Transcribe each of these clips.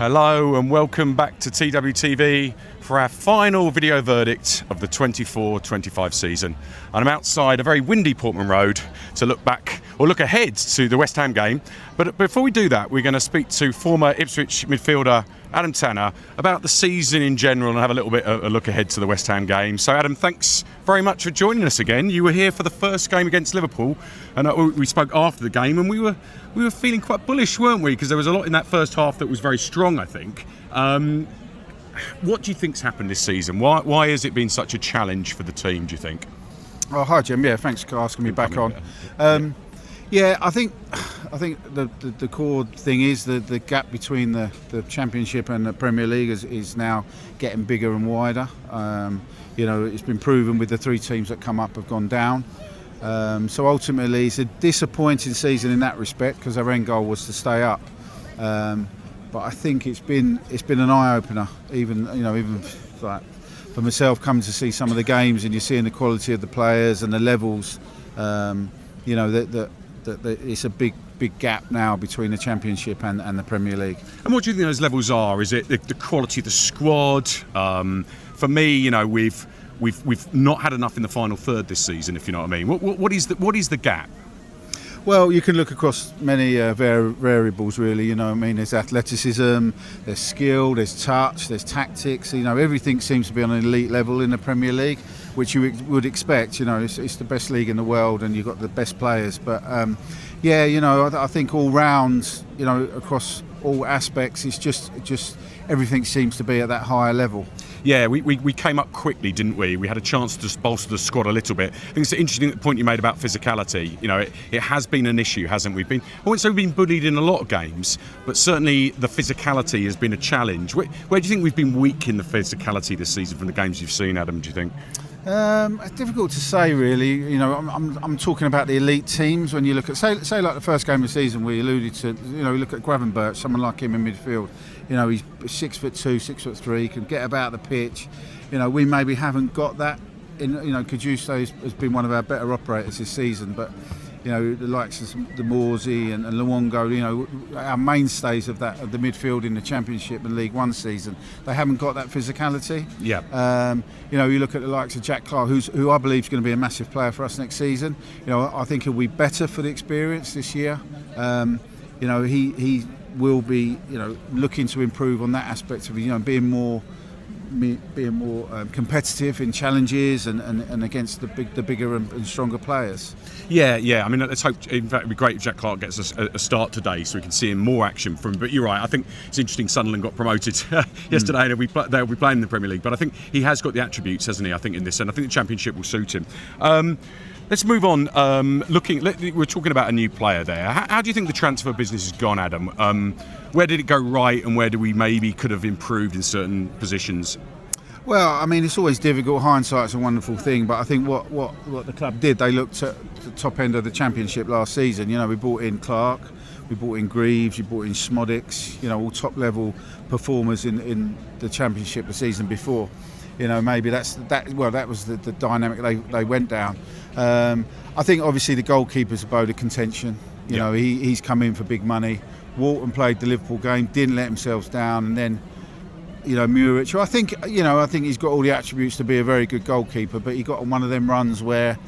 Hello and welcome back to TWTV for our final video verdict of the 24-25 season. And I'm outside a very windy Portman Road to look back or look ahead to the West Ham game. But before we do that, we're going to speak to former Ipswich midfielder Adam Tanner about the season in general and have a little bit of a look ahead to the West Ham game. So Adam, thanks very much for joining us again. You were here for the first game against Liverpool, and we spoke after the game, and we were feeling quite bullish, weren't we? Because there was a lot in that first half that was very strong, I think. What do you think's happened this season? Why has it been such a challenge for the team, do you think? Oh, hi Jim. Yeah, thanks for asking me back on. Yeah, I think the core thing is the gap between the Championship and the Premier League is now getting bigger and wider. It's been proven with the three teams that come up have gone down. So ultimately, it's a disappointing season in that respect because our end goal was to stay up. But I think it's been an eye opener. Even like for myself, coming to see some of the games and you're seeing the quality of the players and the levels. That it's a big gap now between the Championship and the Premier League. And what do you think those levels are? Is it the quality of the squad? For me, we've not had enough in the final third this season, if you know what I mean. What is the gap? Well, you can look across many variables, really. There's athleticism, there's skill, there's touch, there's tactics. Everything seems to be on an elite level in the Premier League, which you would expect. It's the best league in the world, and you've got the best players. But I think all round, across all aspects, it's just everything seems to be at that higher level. Yeah, we came up quickly, didn't we? We had a chance to just bolster the squad a little bit. I think it's an interesting point you made about physicality. It has been an issue, hasn't it? I wouldn't say we've been bullied in a lot of games, but certainly the physicality has been a challenge. Where do you think we've been weak in the physicality this season from the games you've seen, Adam, do you think? It's difficult to say, really. I'm talking about the elite teams. When you look at, say like the first game of the season, we alluded to, look at Gravenberch, someone like him in midfield. He's 6'2", 6'3", can get about the pitch. We maybe haven't got that. Cajuso has been one of our better operators this season, but the likes of the Morsey and Luongo, our mainstays of the midfield in the Championship and League One season, they haven't got that physicality. Yeah. You look at the likes of Jack Clark, who I believe is going to be a massive player for us next season. I think he'll be better for the experience this year. He will be, looking to improve on that aspect of, being more competitive in challenges and against the bigger and stronger players. Yeah. I mean, let's hope. In fact, it'd be great if Jack Clark gets a start today, so we can see him more action from. But you're right. I think it's interesting. Sunderland got promoted yesterday, and they'll be playing in the Premier League. But I think he has got the attributes, hasn't he? I think in this, and I think the Championship will suit him. Let's move on. We're talking about a new player there. How do you think the transfer business has gone, Adam? Where did it go right, and where do we maybe could have improved in certain positions? Well, I mean, it's always difficult. Hindsight's a wonderful thing, but I think what the club did, they looked at the top end of the Championship last season. We brought in Clark, we brought in Greaves, we brought in Smodics, all top level performers in the Championship the season before. Maybe that was the dynamic they went down. I think obviously the goalkeeper's abode of contention. He's come in for big money. Walton played the Liverpool game, didn't let himself down, and then Muric. I think he's got all the attributes to be a very good goalkeeper, but he got on one of them runs where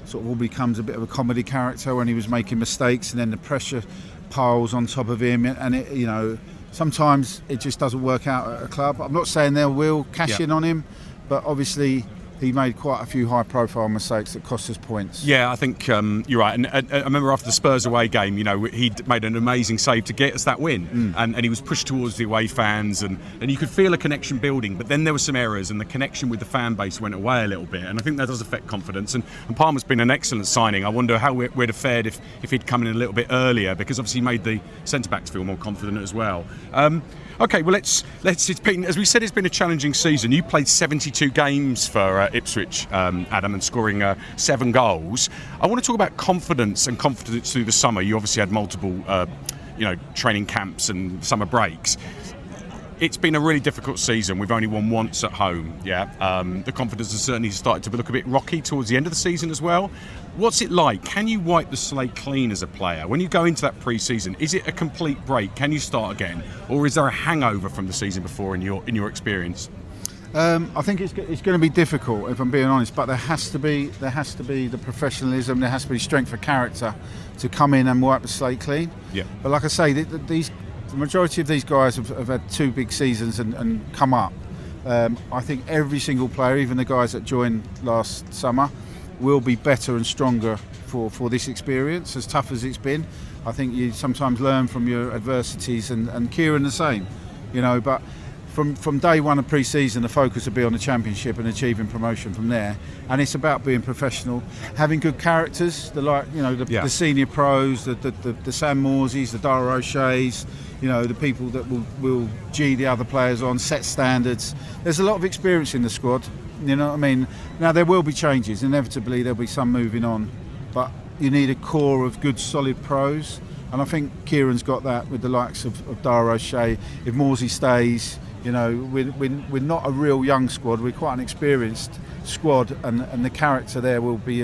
sort of all becomes a bit of a comedy character when he was making mistakes, and then the pressure piles on top of him, and it, sometimes it just doesn't work out at a club. I'm not saying they will cash in on him, but obviously he made quite a few high-profile mistakes that cost us points. Yeah, I think you're right. And I remember after the Spurs away game, he made an amazing save to get us that win. And he was pushed towards the away fans, and you could feel a connection building. But then there were some errors, and the connection with the fan base went away a little bit. And I think that does affect confidence. And Palmer's been an excellent signing. I wonder how we'd have fared if he'd come in a little bit earlier, because obviously he made the centre-backs feel more confident as well. Okay, well, let's. It's been, as we said, it's been a challenging season. You played 72 games for Ipswich, Adam, and scoring 7 goals. I want to talk about confidence through the summer. You obviously had multiple, training camps and summer breaks. it's been a really difficult season. We've only won once at home. The confidence has certainly started to look a bit rocky towards the end of the season as well. What's it like? Can you wipe the slate clean as a player when you go into that pre-season? Is it a complete break? Can you start again, or is there a hangover from the season before in your experience? I think it's going to be difficult, if I'm being honest. But there has to be the professionalism. There has to be strength of character to come in and wipe the slate clean. Yeah. But like I say, the majority of these guys have had 2 big seasons and come up. I think every single player, even the guys that joined last summer, will be better and stronger for this experience, as tough as it's been. I think you sometimes learn from your adversities, and Kieran the same, but from day one of pre-season, the focus will be on the championship and achieving promotion from there. And it's about being professional, having good characters, the senior pros, the Sam Morseys, the Dara O'Shea's, the people that will G the other players on, set standards. There's a lot of experience in the squad, you know what I mean? Now, there will be changes. Inevitably, there'll be some moving on. But you need a core of good, solid pros. And I think Kieran's got that with the likes of Dara O'Shea. If Morsey stays, we're not a real young squad. We're quite an experienced squad. And the character there will be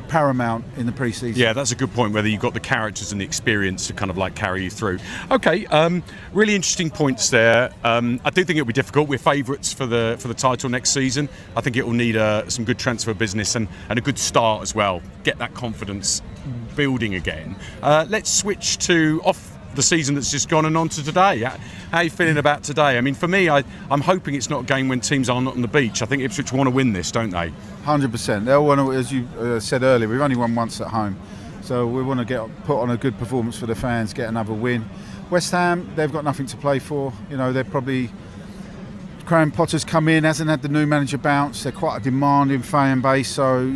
paramount in the pre-season. Yeah, that's a good point, whether you've got the characters and the experience to kind of like carry you through. Okay, really interesting points there. I do think it'll be difficult. We're favourites for the title next season. I think it will need some good transfer business and a good start as well. Get that confidence building again. Let's switch to off the season that's just gone and on to today. How are you feeling about today? I mean, for me, I'm hoping it's not a game when teams are not on the beach. I think Ipswich want to win this, don't they? 100%. They'll want to, as you said earlier, we've only won once at home. So we want to put on a good performance for the fans, get another win. West Ham, they've got nothing to play for. They're probably... Graham Potter's come in, hasn't had the new manager bounce. They're quite a demanding fan base, so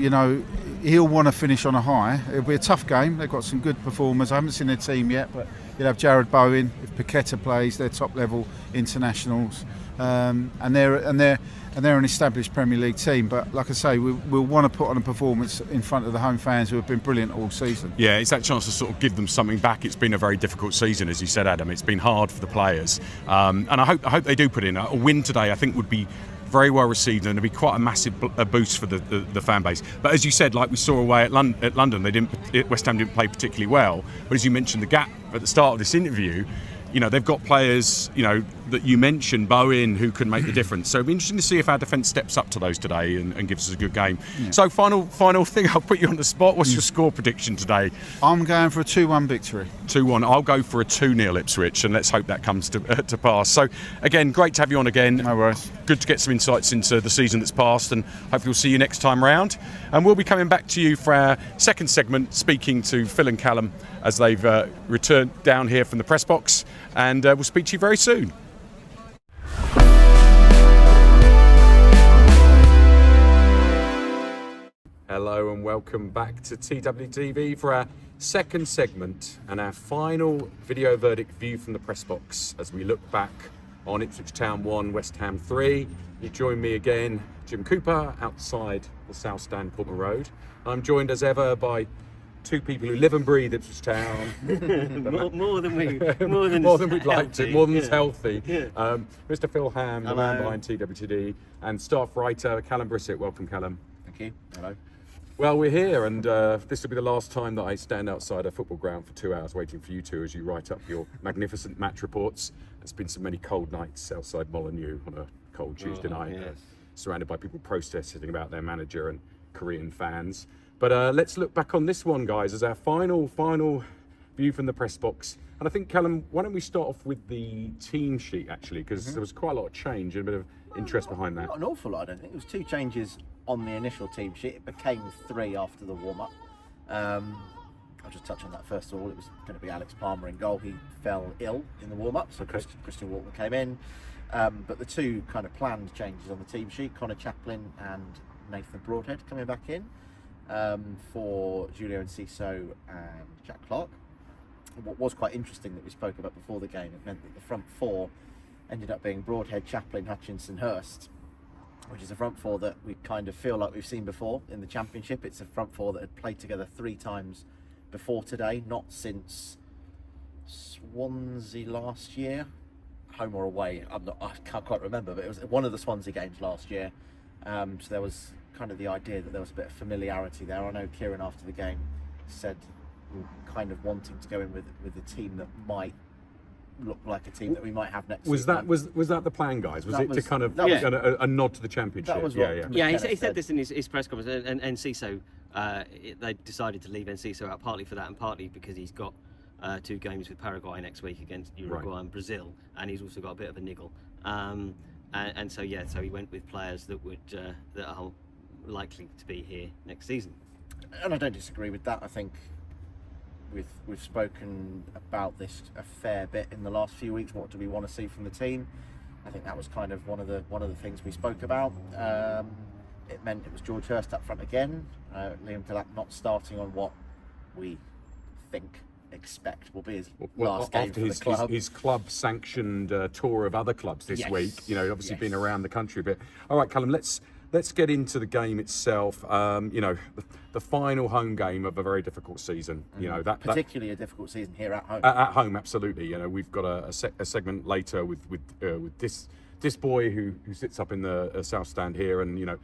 he'll want to finish on a high. It'll be a tough game. They've got some good performers. I haven't seen their team yet, but you'll have Jared Bowen if Paqueta plays. They're top level internationals, and they're an established Premier League team. But like I say, we'll want to put on a performance in front of the home fans who have been brilliant all season. Yeah, it's that chance to sort of give them something back. It's been a very difficult season, as you said, Adam. It's been hard for the players, and I hope they do put in a win today. I think would be very well received, and it'd be quite a massive boost for the fan base. But as you said, like we saw away at London, West Ham didn't play particularly well. But as you mentioned, the gap at the start of this interview, they've got players, that you mentioned, Bowen, who can make the difference. So it'll be interesting to see if our defence steps up to those today and gives us a good game. Yeah. So final thing, I'll put you on the spot. What's your score prediction today? I'm going for a 2-1 victory. 2-1. I'll go for a 2-0 Ipswich, and let's hope that comes to pass. So again, great to have you on again. No worries. Good to get some insights into the season that's passed, and hopefully we'll see you next time round. And we'll be coming back to you for our second segment, speaking to Phil and Kallum as they've returned down here from the press box, and we'll speak to you very soon. Hello and welcome back to TWTV for our second segment and our final video verdict view from the press box as we look back on Ipswich Town 1, West Ham 3. You join me again, Jim Cooper, outside the South Stand, Portman Road. I'm joined as ever by two people who live and breathe Ipswich Town. more than we'd like to, more than is healthy. Yeah. Mr. Phil Ham, the man behind TWTD, and staff writer Kallum Brisset. Welcome, Kallum. Thank you. Hello. Well, we're here, and this will be the last time that I stand outside a football ground for 2 hours waiting for you two as you write up your magnificent match reports. There's been so many cold nights outside Molineux on a cold Tuesday night, yes. Surrounded by people protesting about their manager and Korean fans. But let's look back on this one, guys, as our final view from the press box. And I think, Kallum, why don't we start off with the team sheet, actually, because there was quite a lot of change and a bit of interest behind that. Not an awful lot, I don't think. It was 2 changes on the initial team sheet. It became 3 after the warm-up. I'll just touch on that first of all. It was going to be Alex Palmer in goal. He fell ill in the warm-up, so Christian Walker came in. But the 2 kind of planned changes on the team sheet, Connor Chaplin and Nathan Broadhead coming back in for Julio Enciso and Jack Clark. What was quite interesting that we spoke about before the game, it meant that the front 4 ended up being Broadhead, Chaplin, Hutchinson, Hurst, which is a front 4 that we kind of feel like we've seen before in the Championship. It's a front 4 that had played together 3 times before today, not since Swansea last year. home or away. I can't quite remember, but it was one of the Swansea games last year. So there was kind of the idea that there was a bit of familiarity there. I know Kieran after the game said kind of wanting to go in with a team that might look like a team that we might have next season. Was that the plan, guys? Was That it to was- kind of that was- a nod to the championship? That was what Yeah, he McKenna said this in his press conference, and Enciso, they decided to leave Enciso out partly for that and partly because he's got 2 games with Paraguay next week against Uruguay and Brazil, and he's also got a bit of a niggle. And so he went with players that are likely to be here next season. And I don't disagree with that. I think we've spoken about this a fair bit in the last few weeks. What do we want to see from the team? I think that was kind of one of the things we spoke about. It meant it was George Hurst up front again. Liam Delap not starting on what we expect will be his last game after for the club. his club sanctioned tour of other clubs this Yes. week. You know, obviously Yes. been around the country a bit. All right, Kallum, let's get into the game itself. You know, the final home game of a very difficult season. You know, that Particularly a difficult season here at home. at home, absolutely. You know, we've got a segment later with this boy who sits up in the south stand here, and you know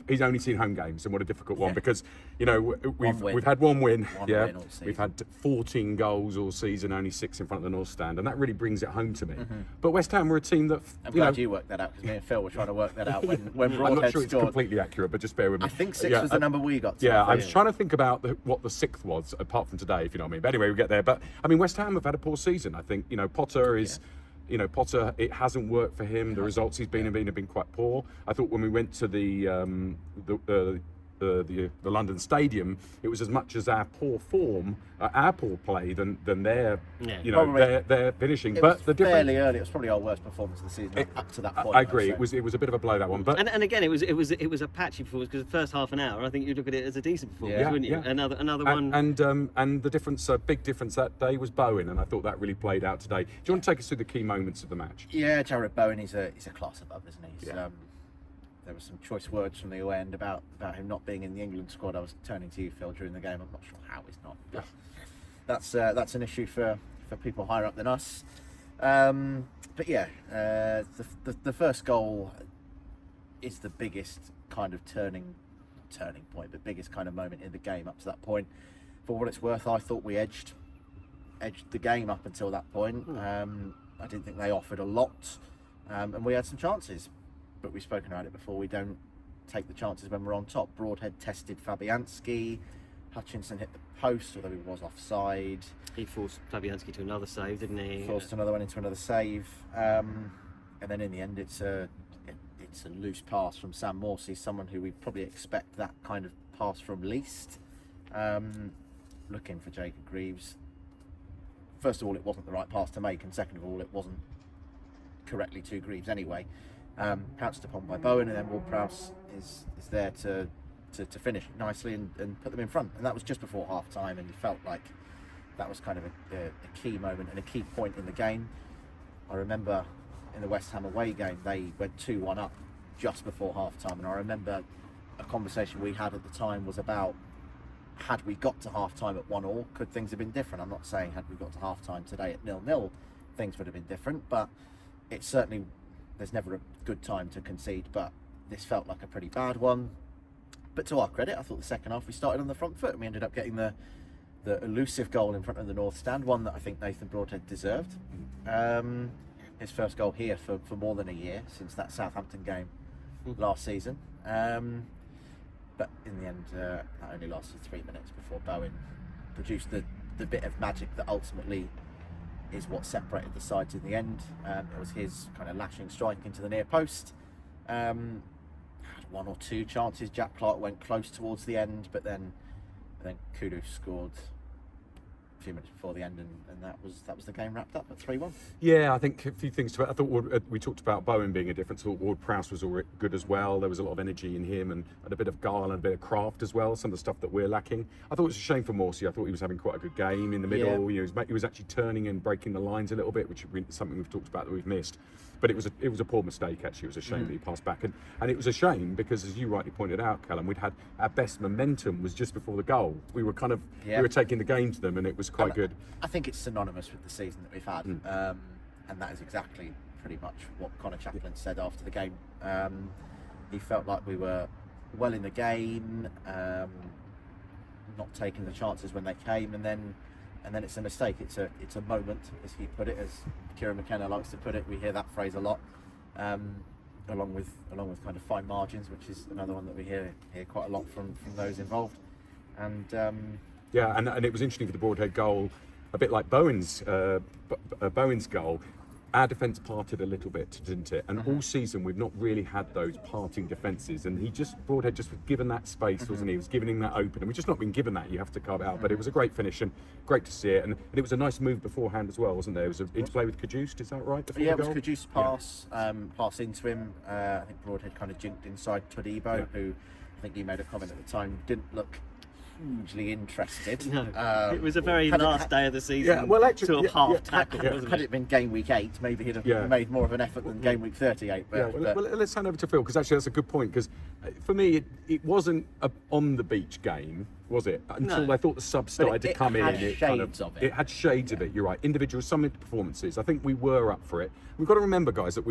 he's only seen home games, and what a difficult one, because you know we've had one win, One yeah, win all season. we've had 14 goals all season, only 6 in front of the north stand, and that really brings it home to me. But West Ham were a team that I'm glad you worked that out, because me and Phil were trying to work that out when I'm Broadhead not sure it's scored. completely accurate, but just bear with me. I think 6 was the number we got to. Yeah, I was trying to think about what the 6th was, apart from today, if you know what I mean. But anyway, we get there. But I mean, West Ham have had a poor season. I think, you know, Potter is, you know, Potter, it hasn't worked for him. The results he's been in have been quite poor. I thought when we went to the London Stadium, it was as much as our poor form, our poor play than their, you know, Probably. their finishing. It But was the difference, fairly early. It was probably our worst performance of the season up to that point. I agree. I'd say. It was a bit of a blow, that one. But And again, it was a patchy performance, because the first half an hour, I think you'd look at it as a decent performance, Yeah. wouldn't you? Yeah. Another one. And the difference, big difference that day was Bowen, and I thought that really played out today. Do you want to take us through the key moments of the match? Yeah, Jared Bowen, he's a class above, isn't he? He's, Yeah. there were some choice words from the away end about him not being in the England squad. I was turning to you, Phil, during the game. I'm not sure how he's not. But that's an issue for people higher up than us. But yeah, the first goal is the biggest kind of turning point, the biggest kind of moment in the game up to that point. For what it's worth, I thought we edged the game up until that point. I didn't think they offered a lot, and we had some chances, but we've spoken about it before. We don't take the chances when we're on top. Broadhead tested Fabianski, Hutchinson hit the post, although he was offside. He forced Fabianski to another save, didn't he? Forced another one into another save, and then in the end, it's a loose pass from Sam Morsey, someone who we probably expect that kind of pass from least. Looking for Jacob Greaves. First of all, it wasn't the right pass to make, and second of all, it wasn't correctly to Greaves anyway. Pounced upon by Bowen, and then Ward-Prowse is there to finish it nicely and put them in front. And that was just before half time, and you felt like that was kind of a key moment and a key point in the game. I remember in the West Ham away game, they went 2-1 up just before half time, and I remember a conversation we had at the time was about, had we got to half time at 1-1, could things have been different? I'm not saying had we got to half time today at 0-0 things would have been different, but it's certainly, there's never a good time to concede, but this felt like a pretty bad one. But to our credit, I thought the second half we started on the front foot, and we ended up getting the elusive goal in front of the North Stand, one that I think Nathan Broadhead deserved. His first goal here for more than a year, since that Southampton game last season. But in the end, that only lasted 3 minutes before Bowen produced the bit of magic that ultimately is what separated the sides in the end. It was his kind of lashing strike into the near post. Had 1 or 2 chances. Jack Clark went close towards the end, but then Kudus scored a few minutes before the end, and that was the game wrapped up at 3-1. Yeah, I think a few things to it. I thought we talked about Bowen being a difference. I thought Ward-Prowse was all good as well. There was a lot of energy in him, and a bit of guile and a bit of craft as well. Some of the stuff that we're lacking. I thought it was a shame for Morsey. I thought he was having quite a good game in the middle. Yeah. You know, he was actually turning and breaking the lines a little bit, which is something we've talked about that we've missed. But it was a poor mistake, actually. It was a shame that he passed back, and it was a shame because, as you rightly pointed out, Kallum, we'd had our best momentum was just before the goal. We were kind of we were taking the game to them, and it was quite good. I think it's synonymous with the season that we've had, and that is exactly pretty much what Connor Chaplin said after the game. He felt like we were well in the game, not taking the chances when they came, and then it's a mistake. It's a moment, as he put it, as Kieran McKenna likes to put it. We hear that phrase a lot, along with kind of fine margins, which is another one that we hear quite a lot from those involved. And and it was interesting for the Broadhead goal, a bit like Bowen's goal. Our defence parted a little bit, didn't it? And all season we've not really had those parting defences. And Broadhead just was given that space, wasn't he? He was giving him that open. And we've just not been given that. You have to carve it out. But it was a great finish and great to see it. And it was a nice move beforehand as well, wasn't there? It was an interplay with Cajuste, is that right? Yeah, it was Cajuste's pass, pass into him. I think Broadhead kind of jinked inside Todibo, who I think you made a comment at the time, didn't look hugely interested. No, it was a very last day of the season. Yeah, well, actually, sort of half tackle. Had it been game week 8, maybe he'd have made more of an effort than game week 38. But, well, let's hand over to Phil, because actually that's a good point. Because for me, it wasn't a on the beach game, was it? Until I thought the subs started to come in. It had shades of it. It had shades of it. You're right. Individual, some performances. I think we were up for it. We've got to remember, guys, that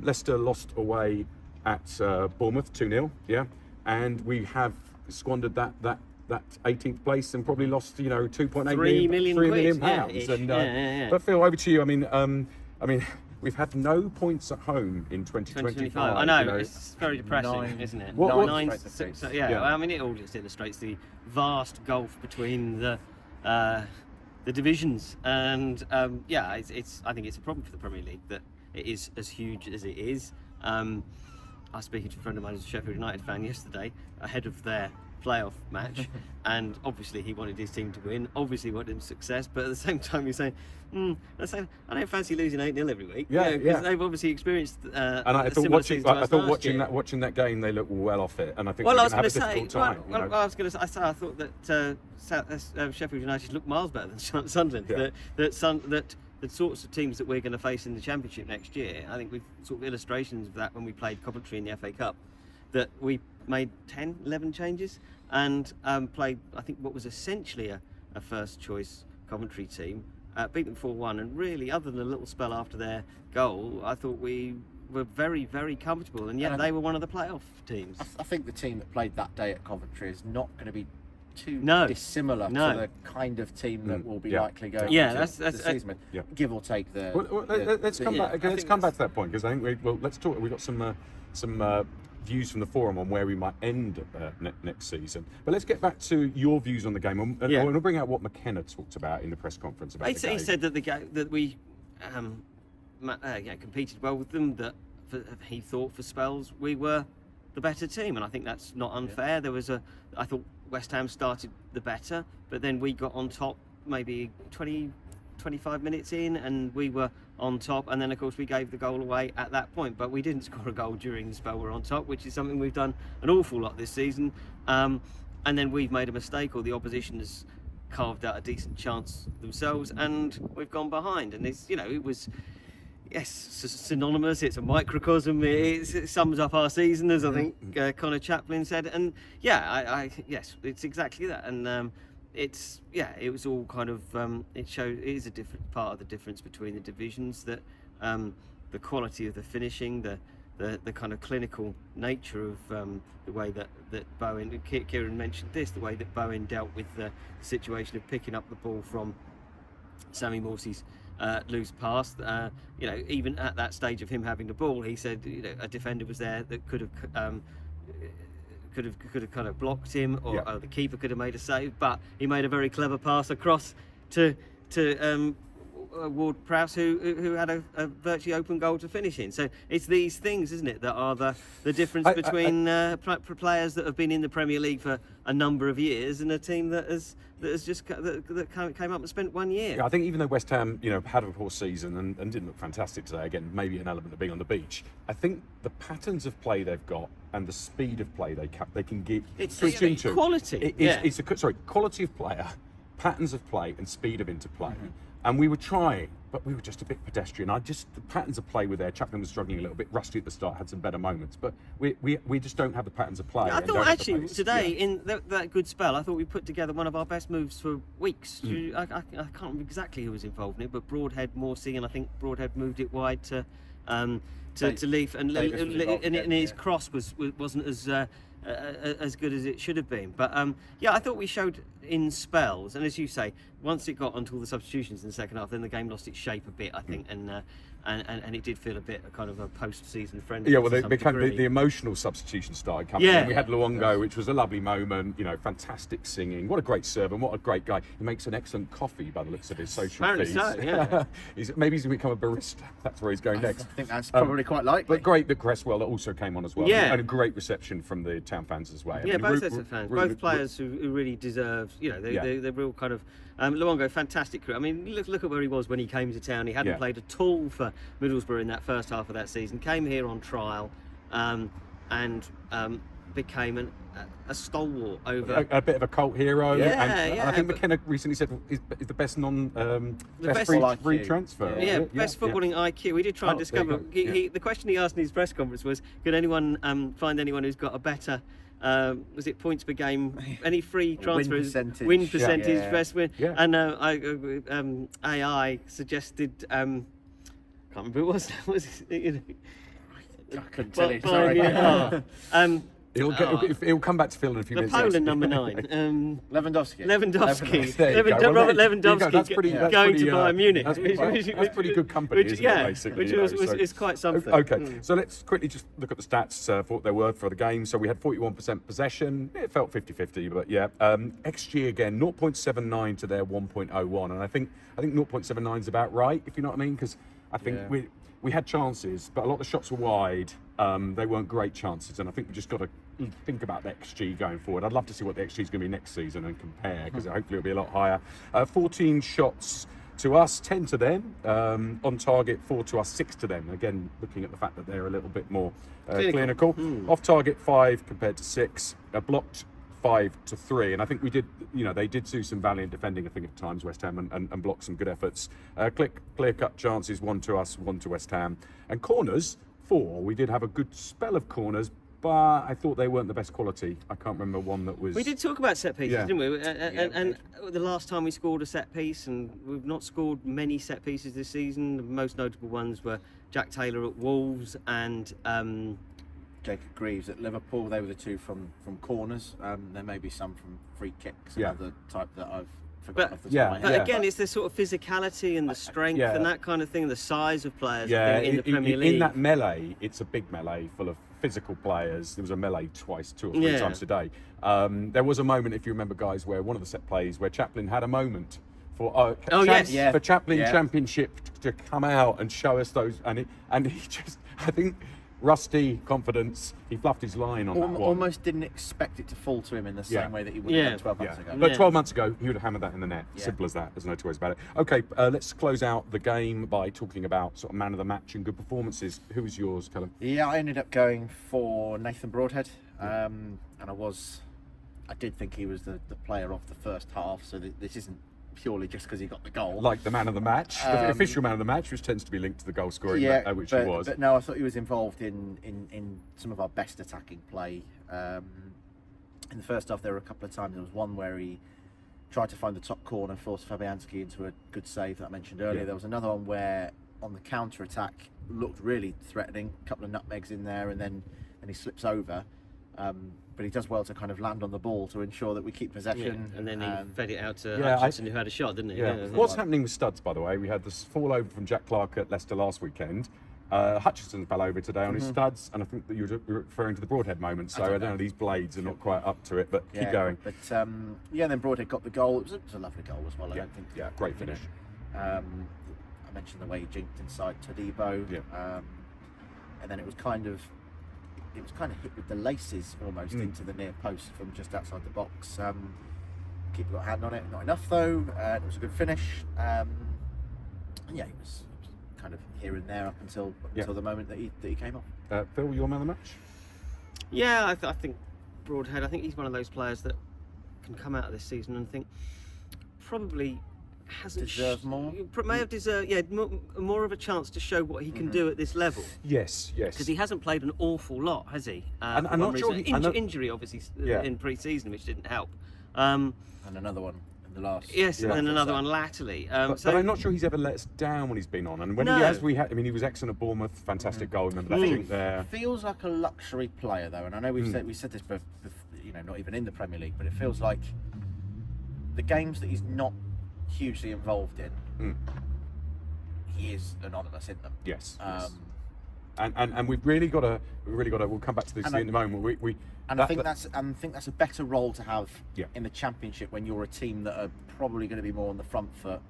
Leicester lost away at Bournemouth 2-0. Yeah, and we have squandered that 18th place and probably lost, 2.8 3 million pounds. But Phil, over to you. I mean, we've had no points at home in 2025. I know, it's very depressing, isn't it? Nine, 6. Yeah. I mean, it all just illustrates the vast gulf between the divisions, and I think it's a problem for the Premier League that it is as huge as it is. I was speaking to a friend of mine who's a Sheffield United fan yesterday ahead of their playoff match, and obviously he wanted his team to win, obviously wanted success, but at the same time he's saying, I don't fancy losing 8-0 every week. Because they've obviously experienced and I thought watching that game, they looked well off it, and I think I was going to have a difficult time. I thought that Sheffield United looked miles better than Sunderland. That the sorts of teams that we're going to face in the Championship next year, I think we've sort of illustrations of that when we played Coventry in the FA Cup, that we made 10, 11 changes and played, I think, what was essentially a first choice Coventry team, beat them 4-1, and really, other than a little spell after their goal, I thought we were very, very comfortable, and yet they were one of the playoff teams. I think the team that played that day at Coventry is not going to be too dissimilar to the kind of team that will be likely going into the season, give or take the. Let's come back to that point, because I think let's talk. We've got some views from the forum on where we might end next season. But let's get back to your views on the game. And I want to bring out what McKenna talked about in the press conference about the game. He said that we competed well with them. That he thought for spells we were the better team, and I think that's not unfair. I thought West Ham started the better, but then we got on top maybe 20-25 minutes in, and we were on top, and then of course we gave the goal away at that point, but we didn't score a goal during the spell we're on top, which is something we've done an awful lot this season, and then we've made a mistake, or the opposition has carved out a decent chance themselves, and we've gone behind, and it's, it was synonymous. It's a microcosm. It sums up our season, as I think Connor Chaplin said, and yes, it's exactly that, and it was all kind of it is a different part of the difference between the divisions, that the quality of the finishing, the kind of clinical nature of the way that Bowen, Kieran mentioned this, the way that Bowen dealt with the situation of picking up the ball from Sammy Morsey's loose pass. Even at that stage of him having the ball, he said a defender was there that could have kind of blocked him, or the keeper could have made a save, but he made a very clever pass across to Ward Prowse, who had a virtually open goal to finish in. So it's these things, isn't it, that are the difference between players that have been in the Premier League for a number of years and a team that came up and spent 1 year. Yeah, I think even though West Ham, had a poor season and didn't look fantastic today, again, maybe an element of being on the beach, I think the patterns of play they've got and the speed of play they can get switch into. Quality. Quality of player, patterns of play and speed of interplay. And we were trying, but we were just a bit pedestrian. The patterns of play were there. Chaplin was struggling a little bit. Rusty at the start had some better moments, but we just don't have the patterns of play. I and don't thought have the actually pace. today in that good spell, I thought we put together one of our best moves for weeks. I can't remember exactly who was involved in it, but Broadhead, Morsey, and I think Broadhead moved it wide to Leaf, and his cross wasn't as good as it should have been. But I thought we showed in spells, and as you say, once it got onto all the substitutions in the second half, then the game lost its shape a bit, I think, and it did feel a bit kind of a post-season friendly. Yeah, well, the emotional substitution started coming in. We had Luongo, which was a lovely moment, fantastic singing. What a great server, and what a great guy. He makes an excellent coffee by the looks of his social feeds. Apparently so, yeah. Maybe he's going to become a barista. That's where he's going next. I think that's probably quite likely. But great that Cresswell also came on as well. Yeah. And a great reception from the town fans as well. Yeah, both sets of fans. Both players who really deserve, they're real kind of... Luongo, fantastic career. I mean, look at where he was when he came to town. He hadn't played at all for Middlesbrough in that first half of that season. Came here on trial and became a stalwart over... A bit of a cult hero. And I think McKenna recently said is the best free transfer. Yeah, best footballing IQ. We did try and discover... The question he asked in his press conference was, could anyone find anyone who's got a better... was it points per game? Any free transfers? Win percentage, best win. Yeah. And AI suggested. Can't remember who it was. I couldn't tell you. Sorry. He'll come back to Phil in a few minutes. The Poland number 9. Lewandowski. Robert Lewandowski going to Bayern Munich. That's pretty good company, isn't it, basically? Which is quite something. Okay, so let's quickly just look at the stats for what they were for the game. So we had 41% possession. It felt 50-50, but yeah. XG again, 0.79 to their 1.01. And I think 0.79 is about right, if you know what I mean, because I think we had chances, but a lot of the shots were wide. They weren't great chances, and I think we just got to think about the XG going forward. I'd love to see what the XG is going to be next season and compare, because hopefully it'll be a lot higher. 14 shots to us, 10 to them. On target, 4 to us, 6 to them. Again, looking at the fact that they're a little bit more clinical. Off target, 5 compared to 6. Blocked, 5 to 3, and I think we did. They did do some valiant defending. I think at times West Ham and blocked some good efforts. Clear-cut chances, 1 to us, 1 to West Ham, and corners 4. We did have a good spell of corners, but I thought they weren't the best quality. I can't remember one that was. We did talk about set pieces, didn't we? And the last time we scored a set piece, and we've not scored many set pieces this season. The most notable ones were Jack Taylor at Wolves and. Jacob Greaves at Liverpool. They were the two from corners. There may be some from free kicks, another type that I've forgotten off the top of my head. But again, it's the sort of physicality and the strength and that kind of thing, the size of players in the Premier League. In that melee, it's a big melee full of physical players. There was a melee 2 or 3 times today. There was a moment, if you remember, guys, where one of the set plays where Chaplin had a moment for Chaplin Championship to come out and show us those, and he just, I think. Rusty confidence. He fluffed his line on that one. Almost didn't expect it to fall to him in the same way that he would have done 12 months ago. But 12 months ago, he would have hammered that in the net. Simple as that. There's no two ways about it. Okay, let's close out the game by talking about sort of man of the match and good performances. Who was yours, Kallum? Yeah, I ended up going for Nathan Broadhead, and I did think he was the player of the first half. So this isn't purely just because he got the goal. Like the man of the match, the official man of the match, which tends to be linked to the goal scoring, which he was. But no, I thought he was involved in some of our best attacking play. In the first half, there were a couple of times. There was one where he tried to find the top corner, forced Fabianski into a good save that I mentioned earlier. There was another one where, on the counter attack, looked really threatening. A couple of nutmegs in there, and then he slips over. But he does well to kind of land on the ball to ensure that we keep possession. And then he fed it out to Hutchinson, who had a shot, didn't he? What's happening with studs, by the way? We had this fall over from Jack Clark at Leicester last weekend. Hutchinson fell over today on his studs, and I think that you were referring to the Broadhead moment. So I don't know, these blades are not quite up to it, but keep going. But then Broadhead got the goal. It was a lovely goal as well. I don't think. Yeah, great finish. I mentioned the way he jinked inside Todibo, and then it was kind of hit with the laces almost into the near post from just outside the box. Keeper got a hand on it, not enough though. It was a good finish. It was kind of here and there up until the moment that he came off. Phil, your man of the match? Yeah, I think Broadhead. I think he's one of those players that can come out of this season and think probably hasn't deserve more. May have deserved, more of a chance to show what he can do at this level. Yes. Because he hasn't played an awful lot, has he? And I'm not sure injury, obviously, in pre-season, which didn't help. And another one in the last. Yes, and then another one latterly. But I'm not sure he's ever let us down when he's been on. And when he was excellent at Bournemouth, fantastic goal. Remember that drink there. Feels like a luxury player though, and I know we said this, not even in the Premier League, but it feels like the games that he's not hugely involved in, he is anonymous in them. Yes. And we've really got to. We'll come back to this in a moment. I think that's a better role to have in the Championship when you're a team that are probably going to be more on the front foot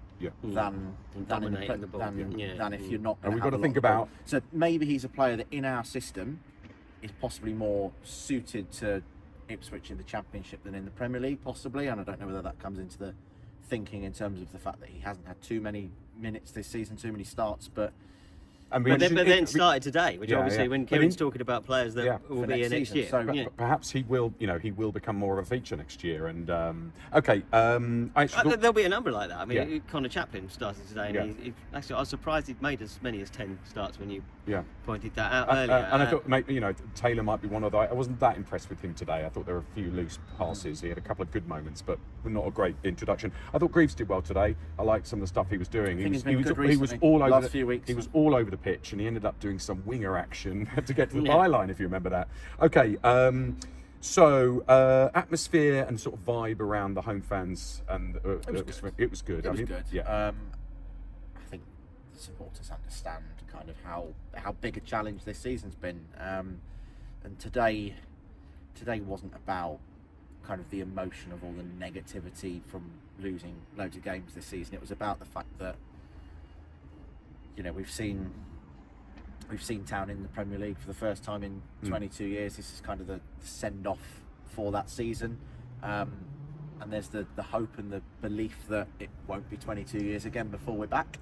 than if you're not. And we've got to think about. So maybe he's a player that in our system is possibly more suited to Ipswich in the Championship than in the Premier League, possibly. And I don't know whether that comes into the thinking in terms of the fact that he hasn't had too many minutes this season, too many starts, but then started today, which obviously when Kieran's talking about players that will be in next year. So perhaps he will become more of a feature next year. And there'll be a number like that. I mean, Connor Chaplin started today, and he actually I was surprised he'd made as many as 10 starts when you pointed that out earlier. And I thought maybe Taylor might be one of the. I wasn't that impressed with him today. I thought there were a few loose passes. He had a couple of good moments, but not a great introduction. I thought Greaves did well today. I liked some of the stuff he was doing. He was all over last few weeks. He was all over the pitch, and he ended up doing some winger action to get to the byline, if you remember that. Okay, so atmosphere and sort of vibe around the home fans, and it was good. It was good. Yeah. I think the supporters understand kind of how big a challenge this season's been, and today wasn't about kind of the emotion of all the negativity from losing loads of games this season. It was about the fact that we've seen Town in the Premier League for the first time in 22 years. This is kind of the send-off for that season, and there's the hope and the belief that it won't be 22 years again before we're back,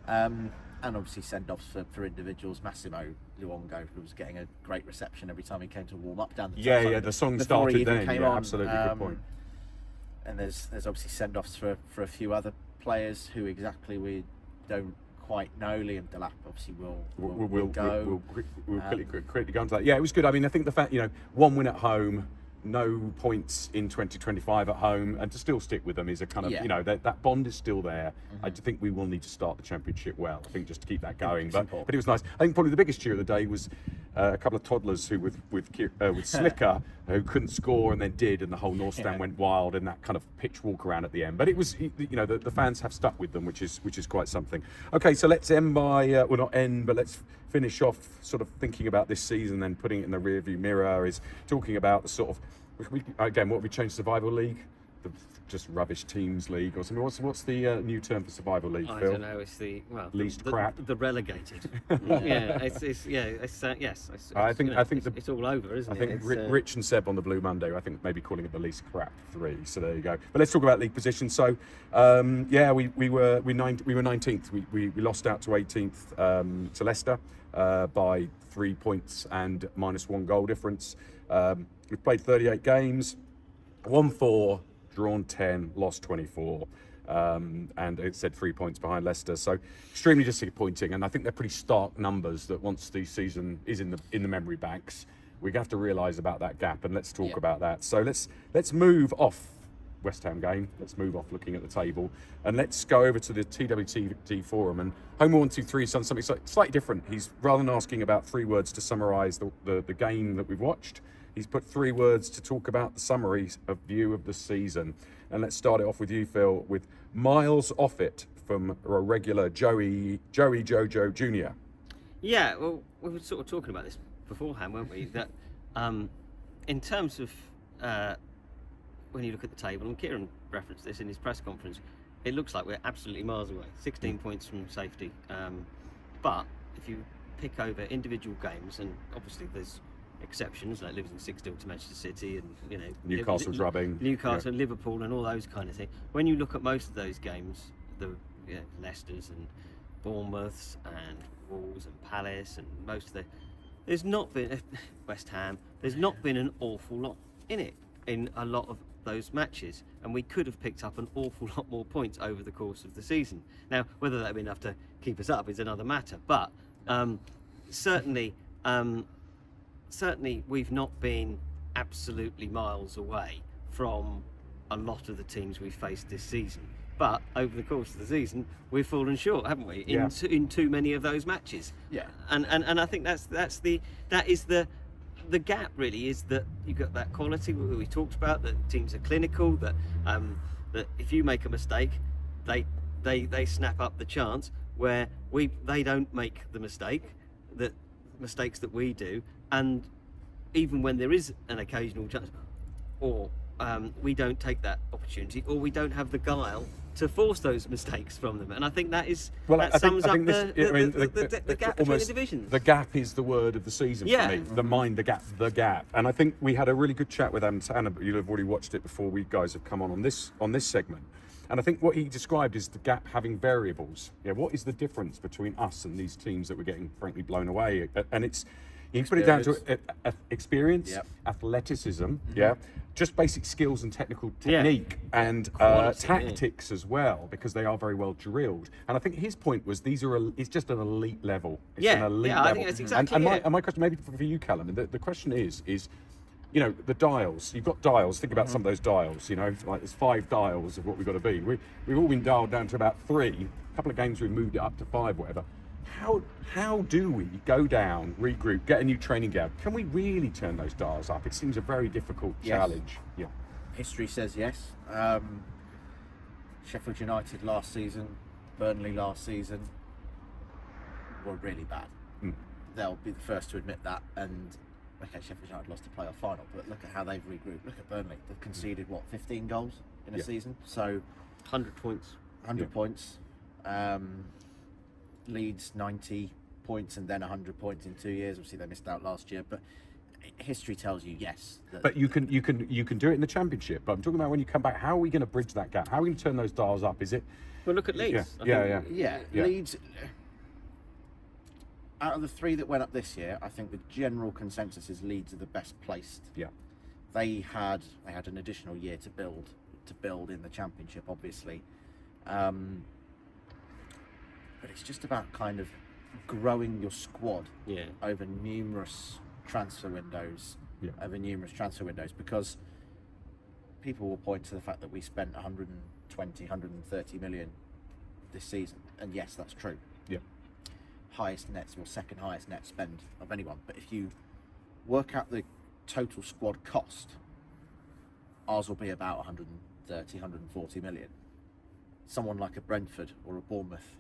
and obviously send-offs for individuals. Massimo Luongo, who was getting a great reception every time he came to warm up down the the song started then. Absolutely, good point. And there's obviously send-offs for a few other players who exactly we don't quite know. Liam Delap obviously will go. We'll quickly go into that. Yeah, it was good. I mean, I think the fact 1 win at home, no points in 2025 at home, and to still stick with them is a kind of that bond is still there. I think we will need to start the Championship well. I think just to keep that going. But it was nice. I think probably the biggest cheer of the day was a couple of toddlers who with Slicker who couldn't score and then did, and the whole North Stand went wild in that kind of pitch walk around at the end. But it was the fans have stuck with them, which is quite something. Okay, so let's end by not end, but let's finish off sort of thinking about this season, then putting it in the rearview mirror, is talking about the sort of what have we changed? Survival League, just rubbish teams league or something. What's the new term for Survival League? I Phil? don't know. It's the least crap. The relegated. Yes. I think it's all over, isn't it? I think Rich and Seb on the Blue Monday, I think maybe calling it the least crap 3. So there you go. But let's talk about league position. So we were 19th. We lost out to 18th to Leicester by 3 points and -1 goal difference. We've played 38 games, won 4, drawn 10, lost 24, and it said 3 points behind Leicester. So extremely disappointing, and I think they're pretty stark numbers that once the season is in the memory banks, we have to realise about that gap, and let's talk about that. So let's move off West Ham game. Let's move off looking at the table, and let's go over to the TWTD Forum. And Homer 123 has done something slightly different. He's, rather than asking about 3 words to summarise the game that we've watched, he's put 3 words to talk about the summary of view of the season. And let's start it off with you, Phil, with miles off it from a regular Joey Jojo Jr. Yeah, well, we were sort of talking about this beforehand, weren't we? That in terms of when you look at the table, and Kieran referenced this in his press conference, it looks like we're absolutely miles away, 16 points from safety. But if you pick over individual games, and obviously there's exceptions like losing 6-0 to Manchester City, and Newcastle's rubbing, Newcastle, Liverpool, and all those kind of things. When you look at most of those games, the Leicester's and Bournemouth's and Wolves and Palace and most of there's not been West Ham. There's not been an awful lot in it. in a lot of those matches, and we could have picked up an awful lot more points over the course of the season. Now, whether that would be enough to keep us up is another matter, but certainly we've not been absolutely miles away from a lot of the teams we've faced this season. But over the course of the season, we've fallen short, haven't we? In too many of those matches. Yeah. And I think that is the gap, really, is that you've got that quality we talked about, that teams are clinical, that if you make a mistake, they snap up the chance, where they don't make the mistakes that we do, and even when there is an occasional chance, or we don't take that opportunity, or we don't have the guile to force those mistakes from them. And I think that sums up the gap between the divisions. The gap is the word of the season for me. The gap. And I think we had a really good chat with Adam Tanner, but you'll have already watched it before we guys have come on this segment. And I think what he described is the gap having variables. Yeah, what is the difference between us and these teams that we're getting frankly blown away? And it's, you can put it down to experience, athleticism, just basic skills and technical technique, and tactics as well, because they are very well drilled. And I think his point was it's just an elite level. It's an elite level. I think that's exactly and my question, maybe for you, Kallum, the question is, you know, the dials. You've got dials. Think about some of those dials. You know, like there's 5 dials of what we've got to be. We've all been dialed down to about 3. A couple of games we've moved it up to 5, whatever. How do we go down, regroup, get a new training ground? Can we really turn those dials up? It seems a very difficult challenge. Yeah. History says yes. Sheffield United last season, Burnley last season were really bad. They'll be the first to admit that. And okay, Sheffield United lost the playoff final, but look at how they've regrouped. Look at Burnley. They've conceded 15 goals in a season. So 100 points. 100 points. Leeds 90 points and then 100 points in 2 years. Obviously they missed out last year, but history tells you yes. But you can do it in the Championship. But I'm talking about when you come back. How are we going to bridge that gap? How are we going to turn those dials up? Is it? Well, look at Leeds. Yeah. Leeds. Out of the 3 that went up this year, I think the general consensus is Leeds are the best placed. Yeah. They had an additional year to build in the Championship, obviously. But it's just about kind of growing your squad over numerous transfer windows, because people will point to the fact that we spent 120, 130 million this season, and yes, that's true. Yeah. Second highest net spend of anyone. But if you work out the total squad cost, ours will be about 130, 140 million. Someone like a Brentford or a Bournemouth,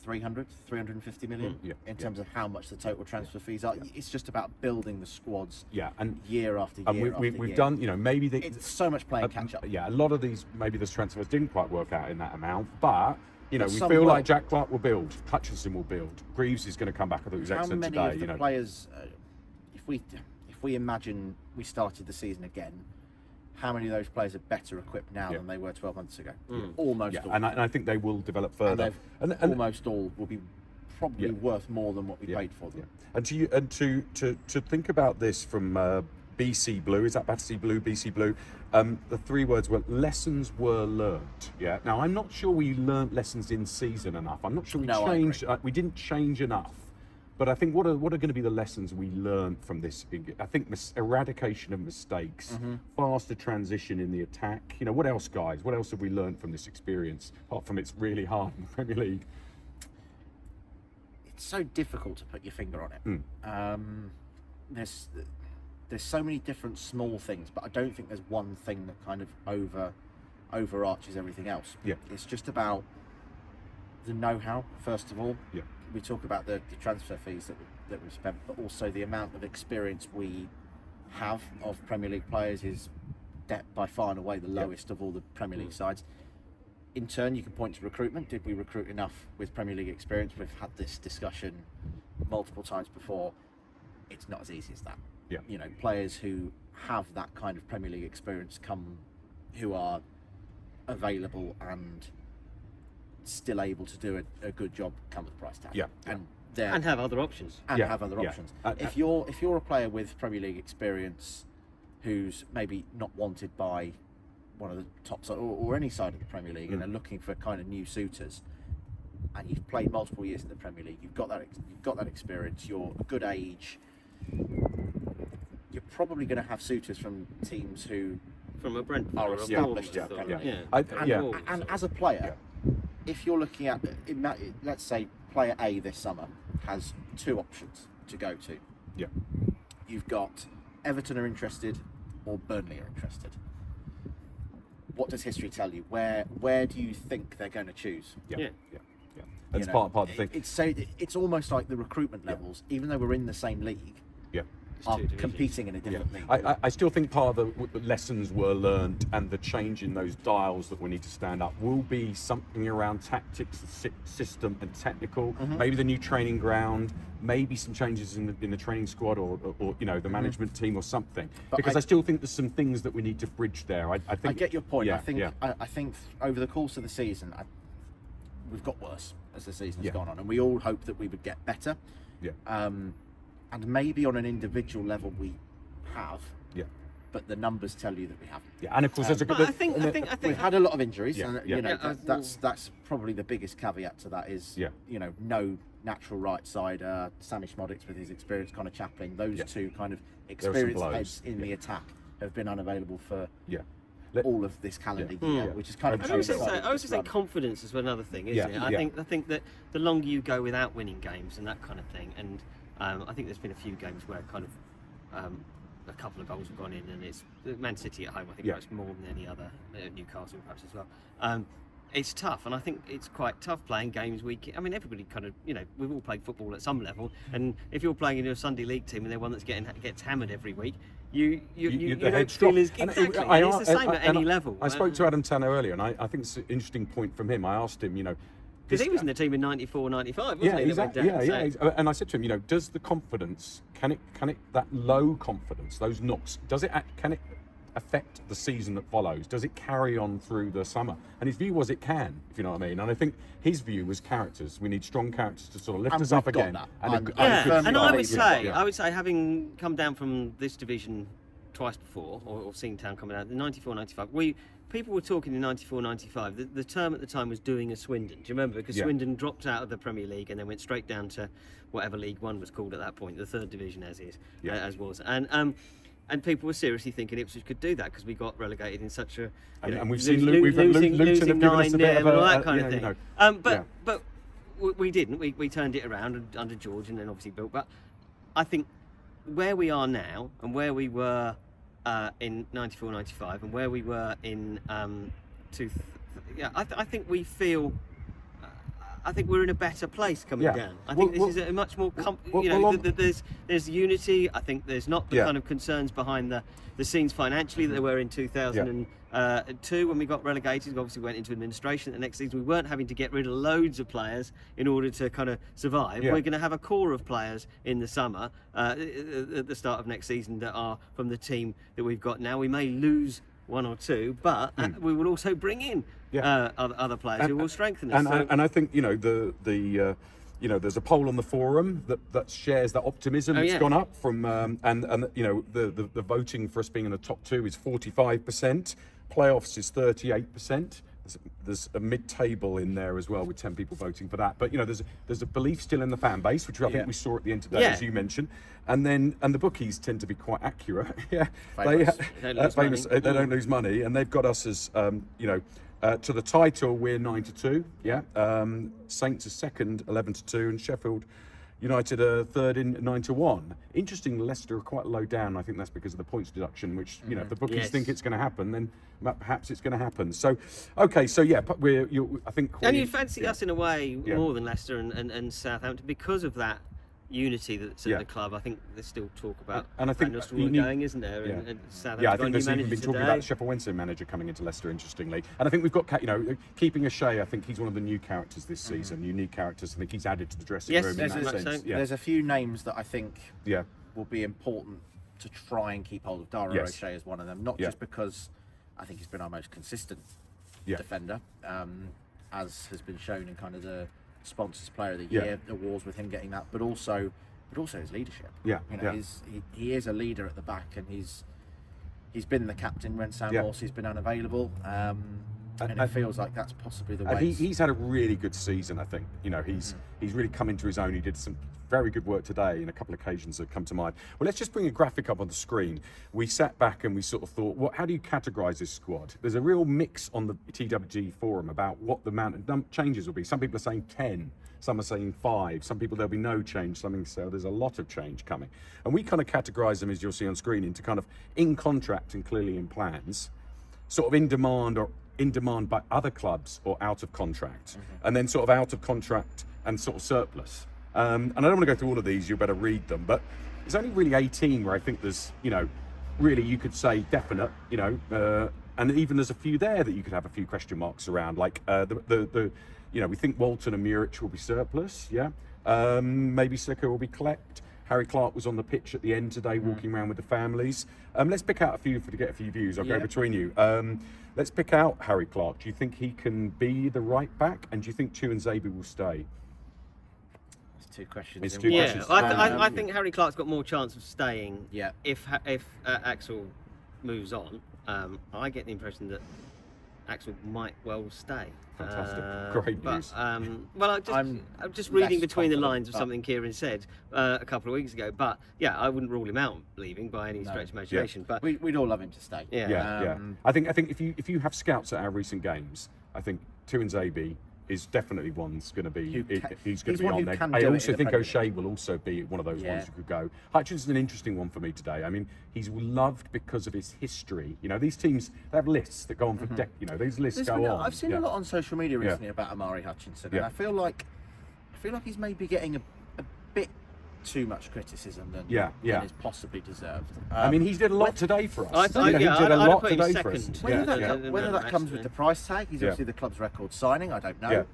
350 million in terms of how much the total transfer fees are. It's just about building the squads and year after year after we've year. done, you know, maybe it's so much playing catch up. A lot of these, maybe those transfers didn't quite work out in that amount, but you know, we feel will. like Jack Clark will build, Hutchinson will build, Greaves is going to come back. I thought he was excellent today. How many of the players, if we imagine we started the season again, how many of those players are better equipped now than they were 12 months ago? Almost all. And I think they will develop further. And almost all will be probably worth more than what we paid for them. And to think about this from BC Blue, is that Battersea Blue, BC Blue? The 3 words were lessons were learnt. Yeah. Now I'm not sure we learnt lessons in season enough. I'm not sure we changed. We didn't change enough. But I think what are going to be the lessons we learned from this? I think eradication of mistakes, faster transition in the attack. You know, what else, guys? What else have we learned from this experience? Apart from it's really hard in the Premier League. It's so difficult to put your finger on it. There's so many different small things, but I don't think there's one thing that kind of overarches everything else. Yeah. It's just about the know-how, first of all. Yeah. We talk about the transfer fees that we've spent, but also the amount of experience we have of Premier League players is by far and away the lowest of all the Premier League sides. In turn, you can point to recruitment. Did we recruit enough with Premier League experience? We've had this discussion multiple times before. It's not as easy as that. Yeah. You know, players who have that kind of Premier League experience who are available and still able to do a good job come with the price tag. Yeah. And have other options. Have other options. If you're a player with Premier League experience who's maybe not wanted by one of the top side or any side of the Premier League, and are looking for kind of new suitors, and you've played multiple years in the Premier League, you've got that experience, you're a good age, you're probably going to have suitors from teams who from a Brentford are or a established. Bournemouth or- Yeah. And as a player, if you're looking at, let's say player A this summer has 2 options to go to. Yeah. You've got Everton are interested or Burnley are interested. What does history tell you? Where do you think they're going to choose? Yeah. That's part of the thing. It's almost like the recruitment levels, even though we're in the same league, Yeah. are competing in a different league. I still think part of the lessons were learned and the change in those dials that we need to stand up will be something around tactics, system and technical, maybe the new training ground, maybe some changes in the training squad or the management team or something. But because I still think there's some things that we need to bridge there. I think I get your point. Yeah, I think over the course of the season, we've got worse as the season's Yeah. gone on, and we all hope that we would get better. Yeah. And maybe on an individual level we have, Yeah. but the numbers tell you that we haven't. Yeah. And of course there's a But good I think We've had a lot of injuries, Yeah, and yeah. that's probably the biggest caveat to that is no natural right side. Sammy Schmodix with his experience, Connor Chaplin, those two kind of experienced blows. heads in the attack have been unavailable for Yeah. all of this calendar year, which is kind of. I was going to say confidence is another thing, isn't it? I think that the longer you go without winning games and that kind of thing, and I think there's been a few games where kind of a couple of goals have gone in, and it's Man City at home. I think that's more than any other, Newcastle perhaps as well. It's tough, and I think it's quite tough playing games week. I mean, everybody kind of, we've all played football at some level, and if you're playing in a Sunday league team and they're one that gets hammered every week, you don't feel as exactly. It's the same at any level. I spoke to Adam Tanner earlier, and I think it's an interesting point from him. I asked him, because he was in the team in 94, 95, wasn't he? Exactly. And I said to him, does the confidence, can it that low confidence, those knocks, can it affect the season that follows? Does it carry on through the summer? And his view was it can, if you know what I mean. And I think his view was characters. We need strong characters to sort of lift us up again. And I would say, having come down from this division twice before, or seen Town coming out, the 94, 95, people were talking in 94, 95. The term at the time was doing a Swindon. Do you remember? Because Swindon dropped out of the Premier League and then went straight down to whatever League One was called at that point, the third division as was. And people were seriously thinking Ipswich could do that because we got relegated in such a and we've seen Luton have given us a bit of all that kind of thing. But we didn't. We turned it around under George and then obviously built. But I think where we are now and where we were in 94, 95 and where we were in I think we feel. I think we're in a better place coming down. I think this is a much more, there's unity. I think there's not the kind of concerns behind the scenes financially that there were in 2002 when we got relegated. We obviously went into administration the next season. We weren't having to get rid of loads of players in order to kind of survive. We're going to have a core of players in the summer at the start of next season that are from the team that we've got now. We may lose one or two, but we will also bring in other players who will strengthen us. And I think there's a poll on the forum that shares that optimism that's gone up from the voting for us being in the top 2 is 45%, playoffs is 38%. There's a mid-table in there as well with 10 people voting for that. But there's a belief still in the fan base, which I think we saw at the end of the day, as you mentioned. And the bookies tend to be quite accurate. They don't lose money, and they've got us as to the title we're 9-2. Saints are second, 11-2, and Sheffield United are third in 9-1. Interesting, Leicester are quite low down. I think that's because of the points deduction, which if the bookies think it's going to happen, then perhaps it's going to happen. So, okay, so I think. And you fancy us in a way more than Leicester and Southampton because of that unity that's at the club. I think there's still talk about and I think going, isn't there? And Southampton. I think there's even been talking about the Sheffield Wednesday manager coming into Leicester, interestingly. And I think we've got, keeping O'Shea. I think he's one of the new characters this season, unique characters. I think he's added to the dressing room in that sense. There's a few names that I think will be important to try and keep hold of. Dara O'Shea is one of them, not just because I think he's been our most consistent defender, as has been shown in kind of the Sponsors Player of the Year awards with him getting that, but also his leadership. He is a leader at the back, and he's been the captain when Sam Morsey's been unavailable. And it feels like that's possibly the way. He's had a really good season, I think. You know, he's really come into his own. He did some very good work today in a couple of occasions that come to mind. Well, let's just bring a graphic up on the screen. We sat back and we sort of thought, how do you categorise this squad? There's a real mix on the TWTD Forum about what the amount of changes will be. Some people are saying 10, some are saying 5, some people there'll be no change, some say there's a lot of change coming. And we kind of categorise them, as you'll see on screen, into kind of in contract and clearly in plans, sort of in demand by other clubs or out of contract, and then sort of out of contract and sort of surplus. And I don't want to go through all of these, you better read them, but there's only really 18 where I think there's, you know, really you could say definite, you know, and even there's a few there that you could have a few question marks around, like the you know, we think Walton and Muric will be surplus, maybe Slicker will be collect. Harry Clark was on the pitch at the end today, walking around with the families. Let's pick out a few to get a few views. I'll go between you. Let's pick out Harry Clark. Do you think he can be the right back? And do you think Tuanzebe will stay? It's two questions. It's two questions. I think Harry Clark's got more chance of staying if Axel moves on. I get the impression that Axel might well stay. Fantastic. Great news. Well, I'm just reading between the lines of something Kieran said a couple of weeks ago. But yeah, I wouldn't rule him out leaving by any stretch of imagination. But we'd all love him to stay. I think if you have scouts at our recent games, I think Tuanzebe is definitely one's going to be. He's going to be on there. I also think O'Shea will also be one of those ones who could go. Hutchinson's an interesting one for me today. I mean, he's loved because of his history. You know, these teams, they have lists that go on for you know, these lists go on. I've seen a lot on social media recently about Amari Hutchinson, and I feel like he's maybe getting a bit too much criticism than is possibly deserved. I mean, he did a lot today for us. He did a lot today for us. Whether that comes with the price tag, he's obviously the club's record signing. I don't know.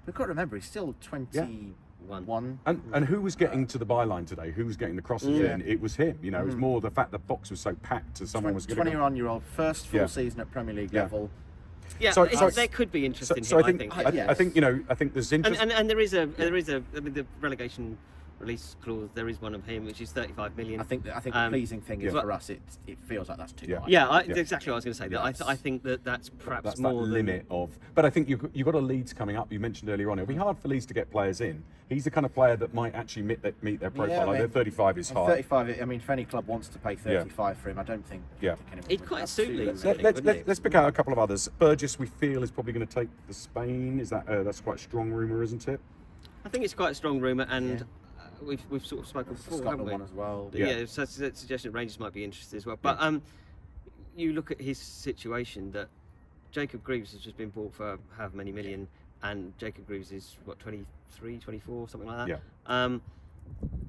We've got to remember he's still 21. And who was getting to the byline today? Who was getting the crosses in? It was him. You know, it was more the fact the box was so packed that someone was going to. 21-year-old, first full season at Premier League level. Yeah, there could be interest in him. So I think you know, I think there's interest. And there is a I mean, the relegation release clause, there is one of him, which is 35 million. I think the pleasing thing is for us, it feels like that's too high. Exactly what I was going to say. That I think that's perhaps more that limit of. But I think you've got a Leeds coming up. You mentioned earlier on, it'll be hard for Leeds to get players in. He's the kind of player that might actually meet their profile. Like 35 is hard. 35. I mean, if any club wants to pay 35 for him, I don't think. He'd quite suit Leeds. Let's pick out a couple of others. Burgess, we feel, is probably going to take the Spain. Is that's quite a strong rumour, isn't it? I think it's quite a strong rumour, and. We've sort of spoken before, haven't we? One as well. So that suggestion Rangers might be interested as well. But you look at his situation, that Jacob Greaves has just been bought for however many million, and Jacob Greaves is what, 23, 24, something like that.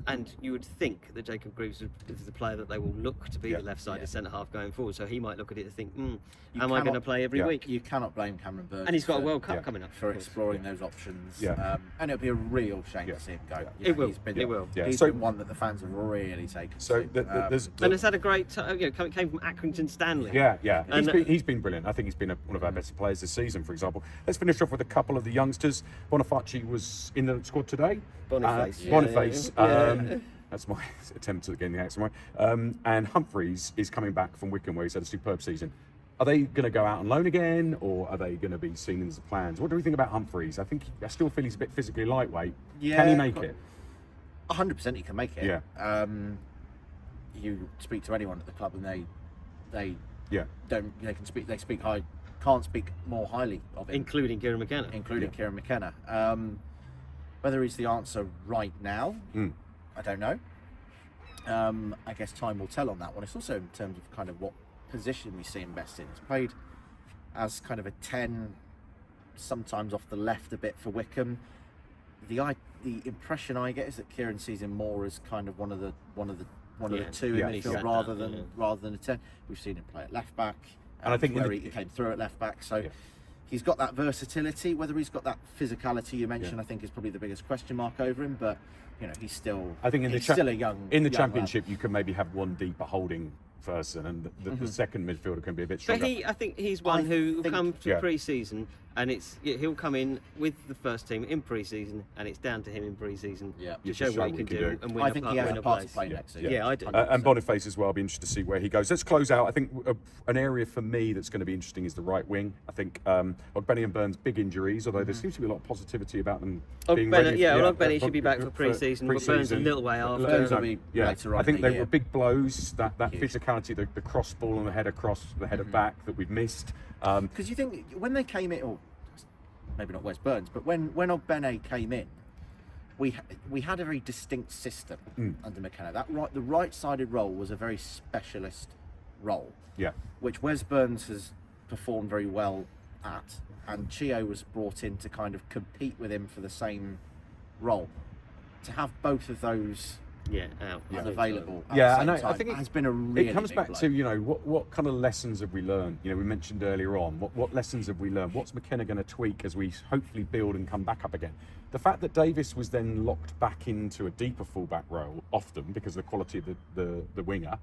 And you would think that Jacob Greaves is the player that they will look to be the left-sided centre-half going forward. So he might look at it and think, am I going to play every week? You cannot blame Cameron Burgess. And he's got a World Cup coming up. For exploring those options. And it'll be a real shame to see him go. It will. He's been one that the fans have really taken to. And it's had a great time. Came from Accrington Stanley. He's been brilliant. I think he's been one of our best players this season, for example. Let's finish off with a couple of the youngsters. Boniface was in the squad today. Boniface. That's my attempt at getting the accent right. And Humphreys is coming back from Wycombe, where he's had a superb season. Are they going to go out on loan again, or are they going to be seen as the plans? What do we think about Humphreys? I still feel he's a bit physically lightweight. Can he make it? 100% he can make it. You speak to anyone at the club, and they can't speak more highly of him, including Kieran McKenna. Kieran McKenna. Whether he's the answer right now, I don't know. I guess time will tell on that one. It's also in terms of kind of what position we see him best in. He's played as kind of a 10, sometimes off the left a bit for Wycombe. The impression I get is that Kieran sees him more as kind of one of the two in midfield rather than a 10. We've seen him play at left back, and I think he came through at left back. So. He's got that versatility. Whether he's got that physicality you mentioned, I think is probably the biggest question mark over him. But you know, he's still. I think still a young. In the Championship, you can maybe have one deeper holding person, and the second midfielder can be a bit stronger. But I think he's one who come to pre-season And he'll come in with the first team in pre-season, and it's down to him in pre-season to show what he can do and win I think he has a part to place. play next season. Yeah, I do. And Boniface as well. I'll be interested to see where he goes. Let's close out. I think an area for me that's going to be interesting is the right wing. I think Ogbenny and Burns, big injuries, although there seems to be a lot of positivity about them being ready. Ogbenny should be back for pre-season, but Burns a little way after. Burns will be later on. I think they were big blows, that physicality, the cross ball and the header cross, the header back that we've missed. Because you think when they came in, or maybe not Wes Burns, but when Ogbenny came in, we had a very distinct system under McKenna. The right-sided role was a very specialist role, which Wes Burns has performed very well at, and Chio was brought in to kind of compete with him for the same role. To have both of those unavailable at the same time I think has been a really it comes big back blow. to what kind of lessons have we learned? We mentioned earlier on what lessons have we learned? What's McKenna going to tweak as we hopefully build and come back up again? The fact that Davis was then locked back into a deeper fullback role often because of the quality of the winger,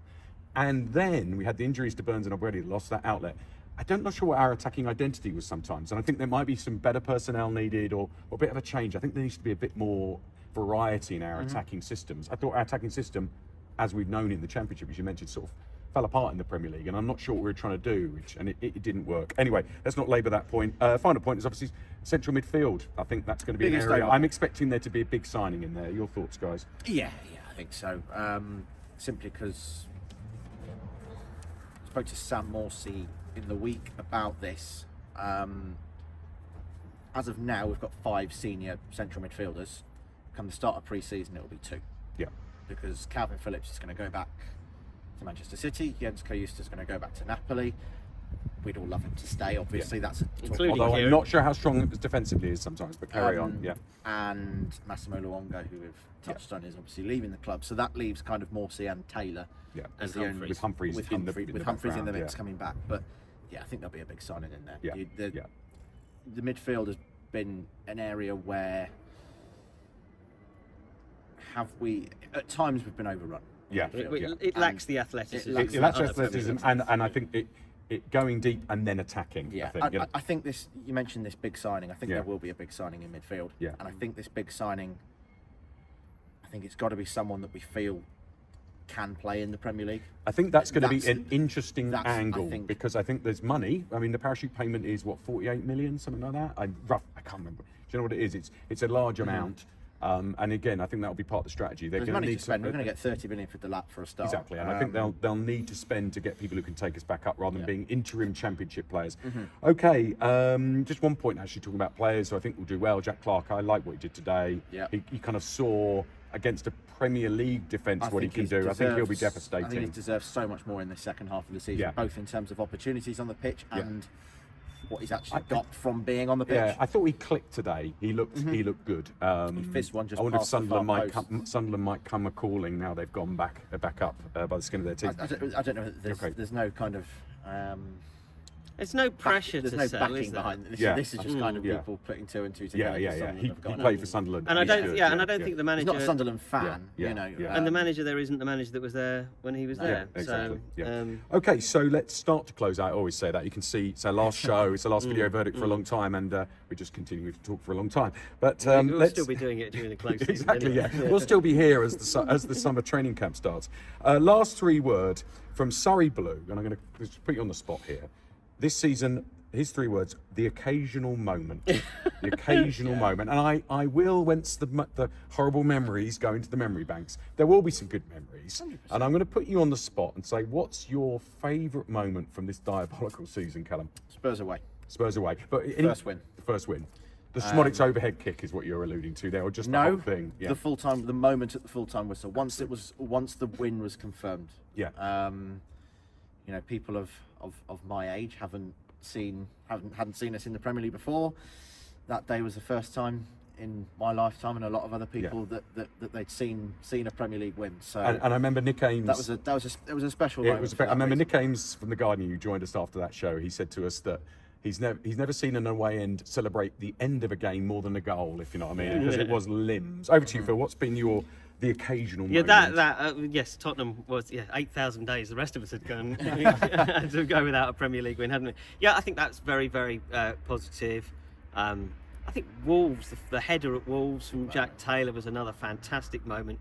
and then we had the injuries to Burns and Ogbenny, lost that outlet. I'm not sure what our attacking identity was sometimes, and I think there might be some better personnel needed or a bit of a change. I think there needs to be a bit more variety in our attacking systems. I thought our attacking system, as we've known in the Championship, as you mentioned, sort of fell apart in the Premier League, and I'm not sure what we were trying to do, and it didn't work. Anyway, let's not labour that point. Final point is obviously central midfield. I think that's going to be an area. I'm expecting there to be a big signing in there. Your thoughts, guys? Yeah, I think so. Simply because I spoke to Sam Morsey in the week about this. As of now, we've got 5 senior central midfielders. Come the start of pre-season, it'll be 2. Yeah. Because Calvin Phillips is going to go back to Manchester City. Jens Kajust is going to go back to Napoli. We'd all love him to stay, obviously. That's Including although Kieran. I'm not sure how strong it defensively is sometimes, but carry on. Yeah. And Massimo Luongo, who we've touched on, is obviously leaving the club. So that leaves kind of Morsey and Taylor. Yeah. As And the only, with Humphreys with in Humphrey, the with Humphreys in the background, mix coming back. But yeah, I think there'll be a big signing in there. Yeah. The midfield has been an area where at times we've been overrun. Yeah. It lacks the athleticism. It lacks athleticism, and I think it going deep and then attacking. Yeah, I think this. You mentioned this big signing. I think there will be a big signing in midfield. Yeah. And I think this big signing, I think it's got to be someone that we feel can play in the Premier League. I think that's going to be an interesting angle, I think, because I think there's money. I mean, the parachute payment is what, 48 million, something like that. I can't remember. Do you know what it is? It's a large amount. And again, I think that'll be part of the strategy. They're There's going to money need to spend. We're going to get 30 million for Delap for a start. Exactly, and I think they'll need to spend to get people who can take us back up rather than being interim Championship players. Okay, just one point actually talking about players who I think will do well. Jack Clark, I like what he did today. Yeah. He kind of saw against a Premier League defence what he can do. I think he'll be devastating. I think he deserves so much more in the second half of the season, both in terms of opportunities on the pitch and what he's actually got from being on the pitch. Yeah, I thought he clicked today. He looked good. He fizzed one just I wonder if past the Sunderland might come a calling now they've gone back up by the skin of their teeth. I don't know. There's no kind of. There's no pressure there's to no sell, backing is there? behind this. Yeah. This is just kind of people putting 2 and 2 together. He played for Sunderland. And I don't think the He's manager. not a Sunderland fan, you know. And the manager there isn't the manager that was there when he was there. Exactly. So, okay, so let's start to close out. I always say that. You can see it's our last show, it's the last video verdict for a long time, and we just continue to talk for a long time. But we'll let's still be doing it during the close season. exactly. Anyway. Yeah, we'll still be here as the summer training camp starts. Last 3 words from Surrey Blue, and I'm going to just put you on the spot here. This season, his 3 words: the occasional moment. The occasional moment. And I will, once the horrible memories go into the memory banks, there will be some good memories. 100%. And I'm going to put you on the spot and say, what's your favourite moment from this diabolical season, Kallum? Spurs away. Spurs away. But First win. First win. The Schmodic's overhead kick is what you're alluding to there, or just the whole thing? Yeah. The moment at the full-time whistle. Once the win was confirmed. Yeah. You know, people of my age hadn't seen us in the Premier League before. That day was the first time in my lifetime, and a lot of other people that they'd seen a Premier League win. So and I remember Nick Ames. That was a special moment. I remember Nick Ames from The Guardian, who joined us after that show. He said to us that he's never seen an away end celebrate the end of a game more than a goal, if you know what I mean, because it was limbs. Over to you, Phil. What's been the occasional moment? Yes, Tottenham was 8,000 days. The rest of us had gone to go without a Premier League win, hadn't we? Yeah, I think that's very, very positive. I think Wolves, the header at Wolves from Jack Taylor was another fantastic moment.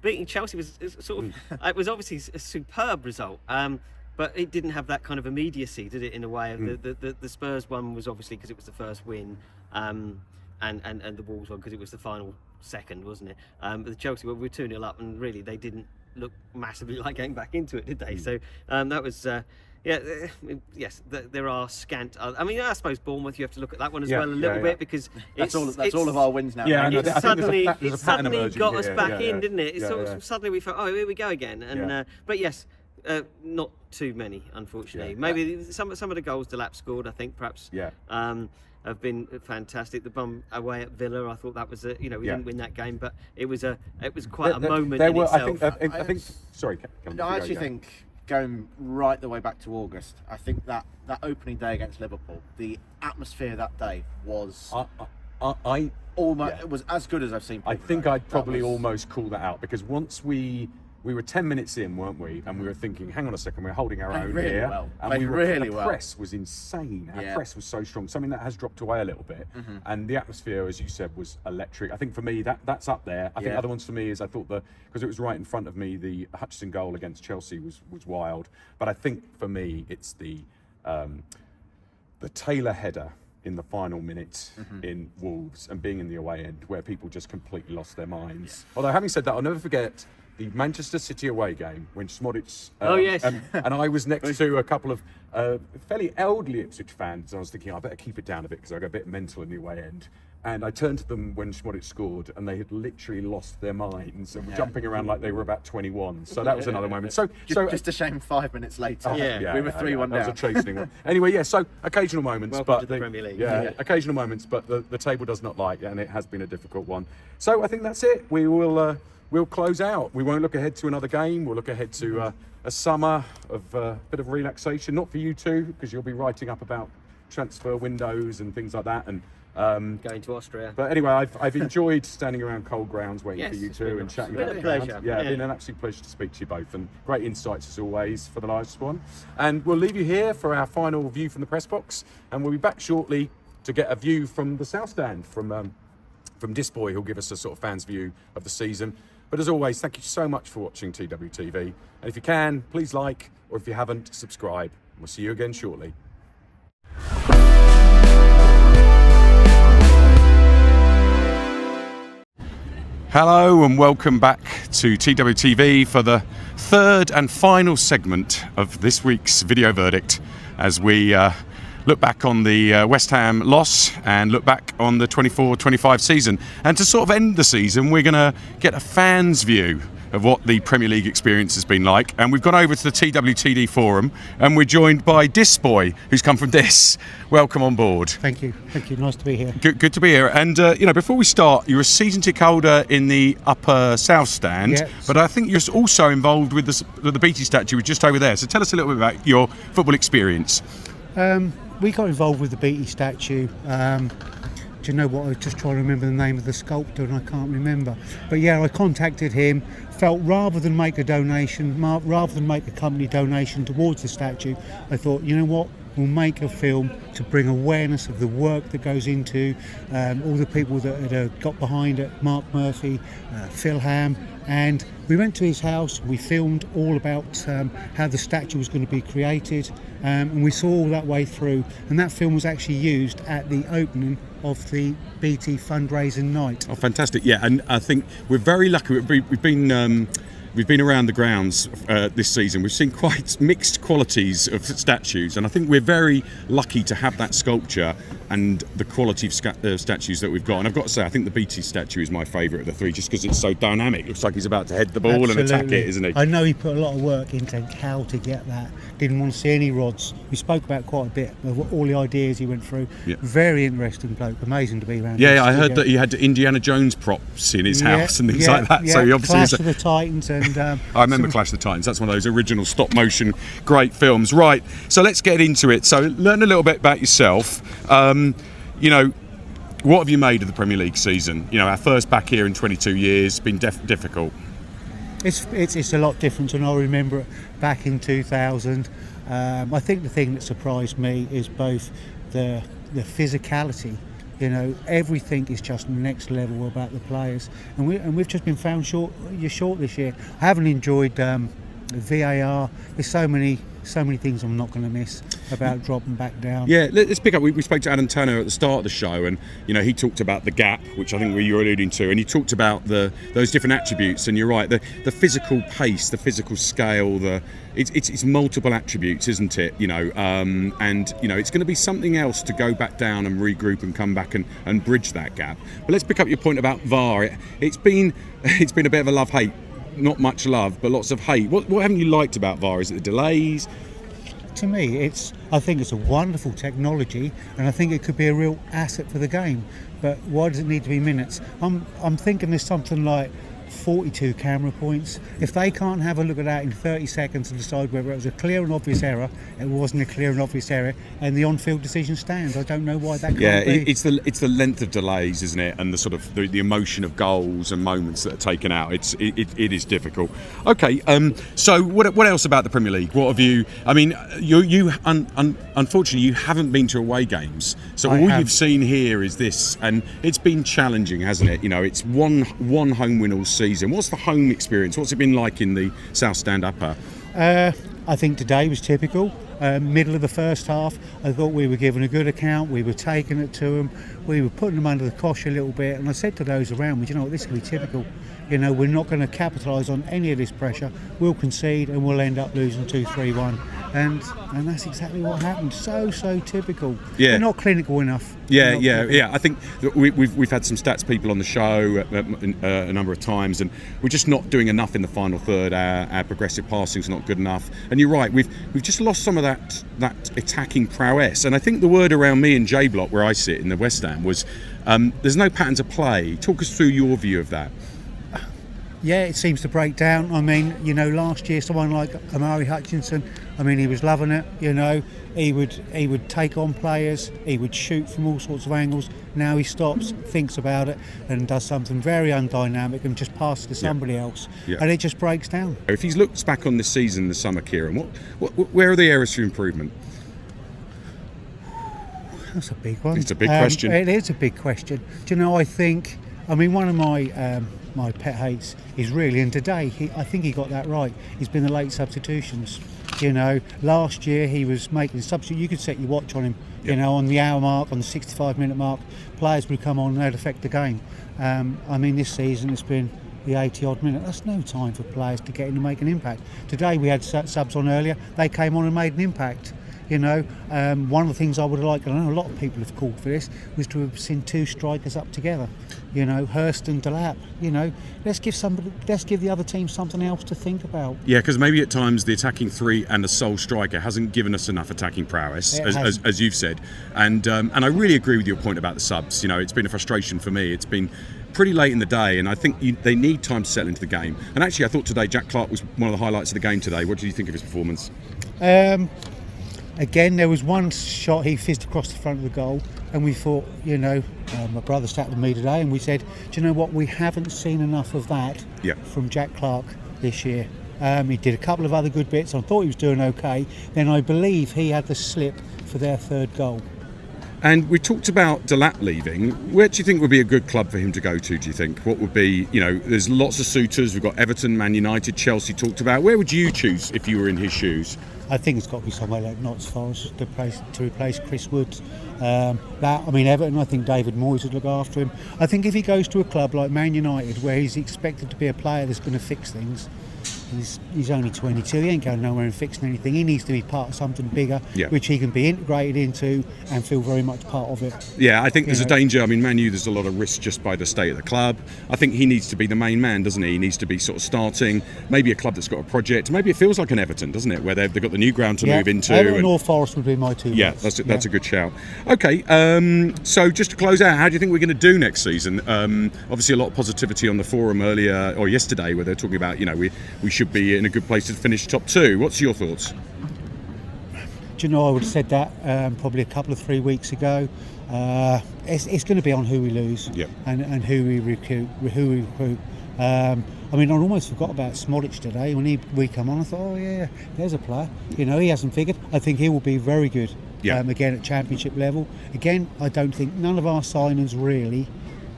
Beating Chelsea was sort of, it was obviously a superb result, but it didn't have that kind of immediacy, did it, in a way? The Spurs one was obviously because it was the first win, and the Wolves one because it was the final second, wasn't it? But the Chelsea one, we were 2-0 up, and really they didn't look massively like getting back into it, did they? So that was... yes, there are scant. I mean, I suppose Bournemouth. You have to look at that one as well a little bit because that's all of our wins now. Yeah, it suddenly got us here. back in, didn't it? Suddenly we felt, oh, here we go again. And but yes, not too many, unfortunately. Maybe some of the goals Delap scored, I think, perhaps. Have been fantastic. The bum away at Villa, I thought that was we didn't win that game, but it was quite a moment in itself. I think. Sorry, I actually think, going right the way back to August, I think that opening day against Liverpool, the atmosphere that day was it was as good as I've seen. I think I'd probably almost call that out, because once we were 10 minutes in, weren't we? And we were thinking, hang on a second, we're holding our own really here. Well. And the press was insane. Our press was so strong. Something that has dropped away a little bit. And the atmosphere, as you said, was electric. I think for me, that's up there. I think other ones for me is, I thought because it was right in front of me, the Hutchinson goal against Chelsea was wild. But I think for me, it's the Taylor header in the final minute in Wolves, and being in the away end where people just completely lost their minds. Although, having said that, I'll never forget the Manchester City away game when Smodic and I was next to a couple of fairly elderly Ipswich fans. I was thinking, I better keep it down a bit because I got a bit mental in the away end. And I turned to them when Smodic scored, and they had literally lost their minds and were jumping around like they were about 21. So that was another moment. So just a shame 5 minutes later. We were 3-1 down. That was a chastening one. Anyway, so occasional moments. Welcome to the Premier League. Occasional moments, but the table does not like, and it has been a difficult one. So I think that's it. We will we'll close out. We won't look ahead to another game. We'll look ahead to a summer of a bit of relaxation. Not for you two, because you'll be writing up about transfer windows and things like that, and going to Austria. But anyway, I've enjoyed standing around cold grounds waiting for you two and chatting about it. It's been a pleasure. It's been an absolute pleasure to speak to you both, and great insights as always for the last one. And we'll leave you here for our final view from the press box, and we'll be back shortly to get a view from the South Stand from Dissboy, who'll give us a sort of fans view of the season. But as always, thank you so much for watching TWTV. And if you can, please like, or if you haven't, subscribe. We'll see you again shortly. Hello and welcome back to TWTV for the third and final segment of this week's video verdict, as we look back on the West Ham loss and look back on the 24-25 season. And to sort of end the season, we're going to get a fan's view of what the Premier League experience has been like. And we've gone over to the TWTD Forum, and we're joined by Dissboy, who's come from Diss. Welcome on board. Thank you. Nice to be here. Good to be here. And before we start, you're a season ticket holder in the upper South Stand, yes. But I think you're also involved with the Beattie statue, just over there. So tell us a little bit about your football experience. We got involved with the Beattie statue. Do you know what? I was just trying to remember the name of the sculptor, and I can't remember. But yeah, I contacted him. Felt rather than make a company donation towards the statue, I thought, you know what? We'll make a film to bring awareness of the work that goes into all the people that got behind it. Mark Murphy, Phil Ham, and we went to his house. We filmed all about how the statue was going to be created, and we saw all that way through. And that film was actually used at the opening of the BT fundraising night. Oh, fantastic! Yeah, and I think we're very lucky. We've been around the grounds this season. We've seen quite mixed qualities of statues, and I think we're very lucky to have that sculpture and the quality of statues that we've got. And I've got to say, I think the Beattie statue is my favourite of the three, just because it's so dynamic. Looks like he's about to head the ball and attack it, isn't he? I know he put a lot of work into how to get that. Didn't want to see any rods. We spoke about quite a bit of all the ideas he went through. Yeah. Very interesting bloke. Amazing to be around. Yeah, I heard that he had Indiana Jones props in his house and things like that. Yeah. So he obviously Clash of the Titans and. I remember Clash of the Titans. That's one of those original stop motion great films. Right, so let's get into it. So learn a little bit about yourself. What have you made of the Premier League season? Our first back here in 22 years, been difficult. It's a lot different than I remember it back in 2000. I think the thing that surprised me is both the the physicality. You know, everything is just next level about the players, and we've just been found short this year. I haven't enjoyed the VAR. There's so many things I'm not going to miss about dropping back down. Yeah, let's pick up. We spoke to Adam Turner at the start of the show, and he talked about the gap, which I think you were alluding to, and he talked about those different attributes. And you're right, the physical pace, the physical scale, it's multiple attributes, isn't it? And it's going to be something else to go back down and regroup and come back and bridge that gap. But let's pick up your point about VAR. It's been a bit of a love-hate. Not much love, but lots of hate. What haven't you liked about VAR? Is it the delays? To me, I think it's a wonderful technology, and I think it could be a real asset for the game. But why does it need to be minutes? I'm thinking there's something like 42 camera points. If they can't have a look at that in 30 seconds and decide whether it was a clear and obvious error, it wasn't a clear and obvious error, and the on-field decision stands. I don't know why that can't be. It's the length of delays, isn't it, and the sort of the emotion of goals and moments that are taken out. It is difficult. Okay, so what else about the Premier League? What have you? I mean, unfortunately you haven't been to away games, so all you've seen here is this, and it's been challenging, hasn't it? It's one home win all season. What's the home experience? What's it been like in the South Stand Upper? I think today was typical. Middle of the first half, I thought we were giving a good account. We were taking it to them. We were putting them under the cosh a little bit. And I said to those around me, this will be typical. We're not going to capitalise on any of this pressure. We'll concede and we'll end up losing 2-3-1. And that's exactly what happened. So typical. Yeah. We're not clinical enough. Yeah. I think that we've had some stats people on the show a number of times, and we're just not doing enough in the final third. Our progressive passing's not good enough. And you're right, we've just lost some of that attacking prowess. And I think the word around me in J Block, where I sit in the West Ham, was there's no patterns of play. Talk us through your view of that. Yeah, it seems to break down. I mean, last year someone like Amari Hutchinson, he was loving it. He would take on players, he would shoot from all sorts of angles. Now he stops, thinks about it, and does something very undynamic and just passes to somebody else. Yeah. And it just breaks down. If he looks back on this season, the summer, Kieran, where are the areas for improvement? That's a big one. It's a big question. It is a big question. Do you know, I think, one of my pet hates is really, and today I think he got that right. He's been the late substitutions. Last year he was making substitute. You could set your watch on him. On the hour mark, on the 65-minute mark, players would come on and they'd affect the game. This season it's been the 80-odd minute. That's no time for players to get in and make an impact. Today we had subs on earlier. They came on and made an impact. One of the things I would have liked, and I know a lot of people have called for this, was to have seen two strikers up together. Hurst and Delap. Let's give the other team something else to think about. Yeah, because maybe at times the attacking three and the sole striker hasn't given us enough attacking prowess, as you've said. And I really agree with your point about the subs. It's been a frustration for me. It's been pretty late in the day, and I think they need time to settle into the game. And actually, I thought today Jack Clark was one of the highlights of the game today. What did you think of his performance? Again, there was one shot he fizzed across the front of the goal, and we thought, my brother sat with me today, and we said, do you know what? We haven't seen enough of that from Jack Clark this year. He did a couple of other good bits. I thought he was doing okay. Then I believe he had the slip for their third goal. And we talked about Delap leaving. Where do you think would be a good club for him to go to, do you think? What would be, there's lots of suitors. We've got Everton, Man United, Chelsea talked about. Where would you choose if you were in his shoes? I think it's got to be somewhere like Notts Forest to replace Chris Woods. Everton, I think David Moyes would look after him. I think if he goes to a club like Man United, where he's expected to be a player that's going to fix things, he's only 22, he ain't going nowhere and fixing anything. He needs to be part of something bigger, which he can be integrated into and feel very much part of it. Yeah, I think there's a danger. Man U, there's a lot of risk just by the state of the club. I think he needs to be the main man, doesn't he? He needs to be sort of starting, maybe a club that's got a project. Maybe it feels like an Everton, doesn't it, where they've got the new ground to move into. Everton or Forest would be my two. Yeah, that's a good shout. Okay, so just to close out, how do you think we're going to do next season? Obviously a lot of positivity on the forum earlier, or yesterday, where they're talking about, we should be in a good place to finish top two. What's your thoughts? Do you know, I would have said that probably a couple of 3 weeks ago. It's going to be on who we lose and who we recruit. I almost forgot about Smodic today. When we come on, I thought, oh yeah, there's a player. He hasn't figured. I think he will be very good. Yeah. Again at Championship level. Again, I don't think none of our signings really.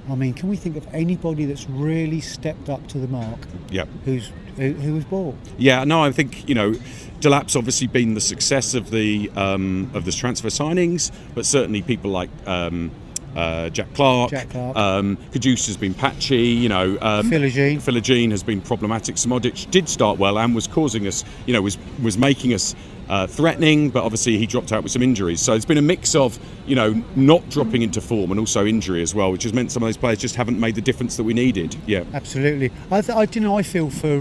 I mean, can we think of anybody that's really stepped up to the mark? Yep. Who was bought? Yeah, no, I think Delap's obviously been the success of the transfer signings, but certainly people like Jack Clark. Caduce has been patchy. Philogene has been problematic. Smodic did start well and was causing us, was making us threatening, but obviously he dropped out with some injuries. So it's been a mix of, not dropping into form and also injury as well, which has meant some of those players just haven't made the difference that we needed. Yeah, absolutely. I feel for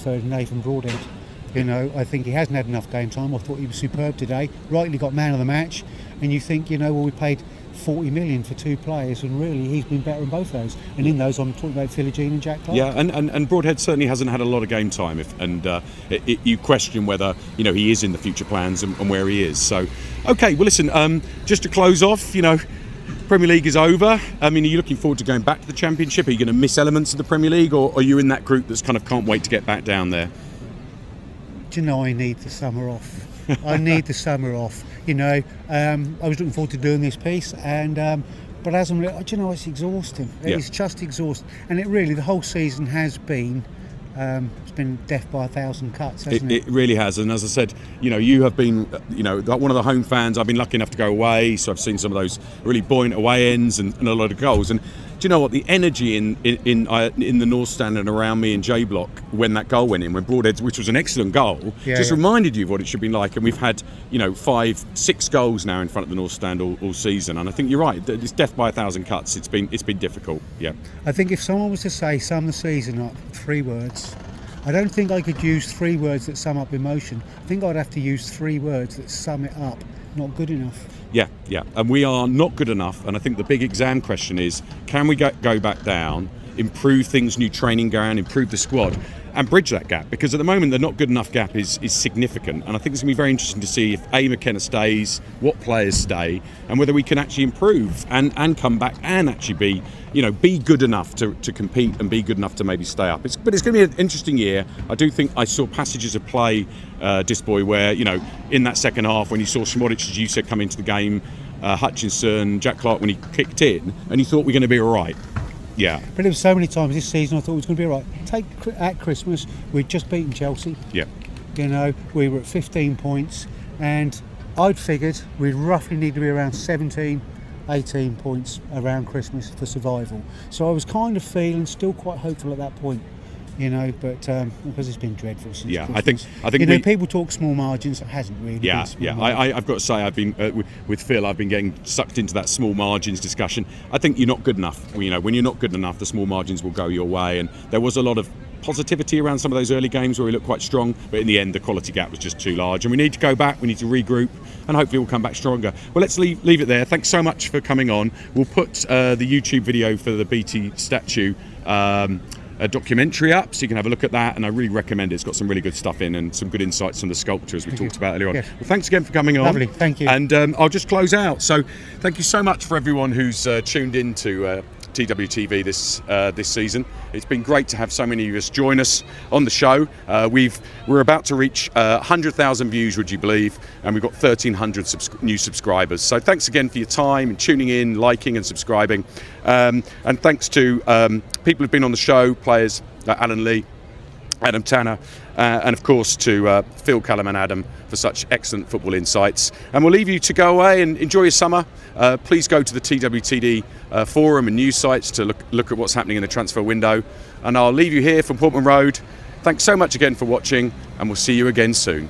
Nathan Broadhead. I think he hasn't had enough game time. I thought he was superb today. Rightly got man of the match, and you think, we paid 40 million for 2 players, and really he's been better in both those. And in those, I'm talking about Philogene and Jack Clark. Yeah, and Broadhead certainly hasn't had a lot of game time. You question whether he is in the future plans and where he is. So, okay, well listen, just to close off, Premier League is over. I mean, are you looking forward to going back to the Championship? Are you going to miss elements of the Premier League, or are you in that group that's kind of can't wait to get back down there? I need the summer off. I need the summer off. I was looking forward to doing this piece, but as it's exhausting. It's just exhausting, and the whole season has been. It's been death by 1,000 cuts, hasn't it? It really has, and as I said, you have been, one of the home fans. I've been lucky enough to go away, so I've seen some of those really buoyant away ends and a lot of goals. And do you know what? The energy in the North Stand and around me in J Block when that goal went in, when Broadhead, which was an excellent goal, reminded you of what it should be like. And we've had 5-6 goals now in front of the North Stand all season, and I think you're right. It's death by 1,000 cuts. It's been difficult. Yeah. I think if someone was to say sum the season up 3 words. I don't think I could use 3 words that sum up emotion. I think I'd have to use 3 words that sum it up. Not good enough. Yeah, and we are not good enough. And I think the big exam question is, can we go back down, improve things, new training ground, improve the squad, and bridge that gap? Because at the moment, the not good enough gap is significant. And I think it's going to be very interesting to see if McKenna stays, what players stay, and whether we can actually improve and come back and actually be good enough to compete and be good enough to maybe stay up. But it's going to be an interesting year. I do think I saw passages of play, Dissboy, where, in that second half when you saw Smodic, as you said, come into the game, Hutchinson, Jack Clark when he kicked in, and you thought we're going to be all right. Yeah. But there was so many times this season I thought it was going to be all right. At Christmas, we'd just beaten Chelsea. Yeah. We were at 15 points, and I'd figured we'd roughly need to be around 17, 18 points around Christmas for survival. So I was kind of feeling still quite hopeful at that point. But because it's been dreadful since Christmas. I think people talk small margins. It hasn't really been small margins. I've got to say, I've been with Phil. I've been getting sucked into that small margins discussion. I think you're not good enough. When you're not good enough, the small margins will go your way. And there was a lot of positivity around some of those early games where we looked quite strong, but in the end, the quality gap was just too large. And we need to go back. We need to regroup, and hopefully we'll come back stronger. Well, let's leave it there. Thanks so much for coming on. We'll put the YouTube video for the Beattie statue. A documentary up, so you can have a look at that, and I really recommend it. It's got some really good stuff in and some good insights from the sculpture, as we talked about earlier on. Yes. Well, thanks again for coming on. Lovely, thank you. And I'll just close out. So thank you so much for everyone who's tuned in to TWTV this season. It's been great to have so many of us join us on the show. We're about to reach 100,000 views, would you believe? And we've got 1,300 new subscribers. So thanks again for your time and tuning in, liking and subscribing. And thanks to people who've been on the show, players like Alan Lee, Adam Tanner, and of course to Phil, Kallum and Adam for such excellent football insights. And we'll leave you to go away and enjoy your summer. Please go to the TWTD Forum and news sites to look at what's happening in the transfer window. And I'll leave you here from Portman Road. Thanks so much again for watching, and we'll see you again soon.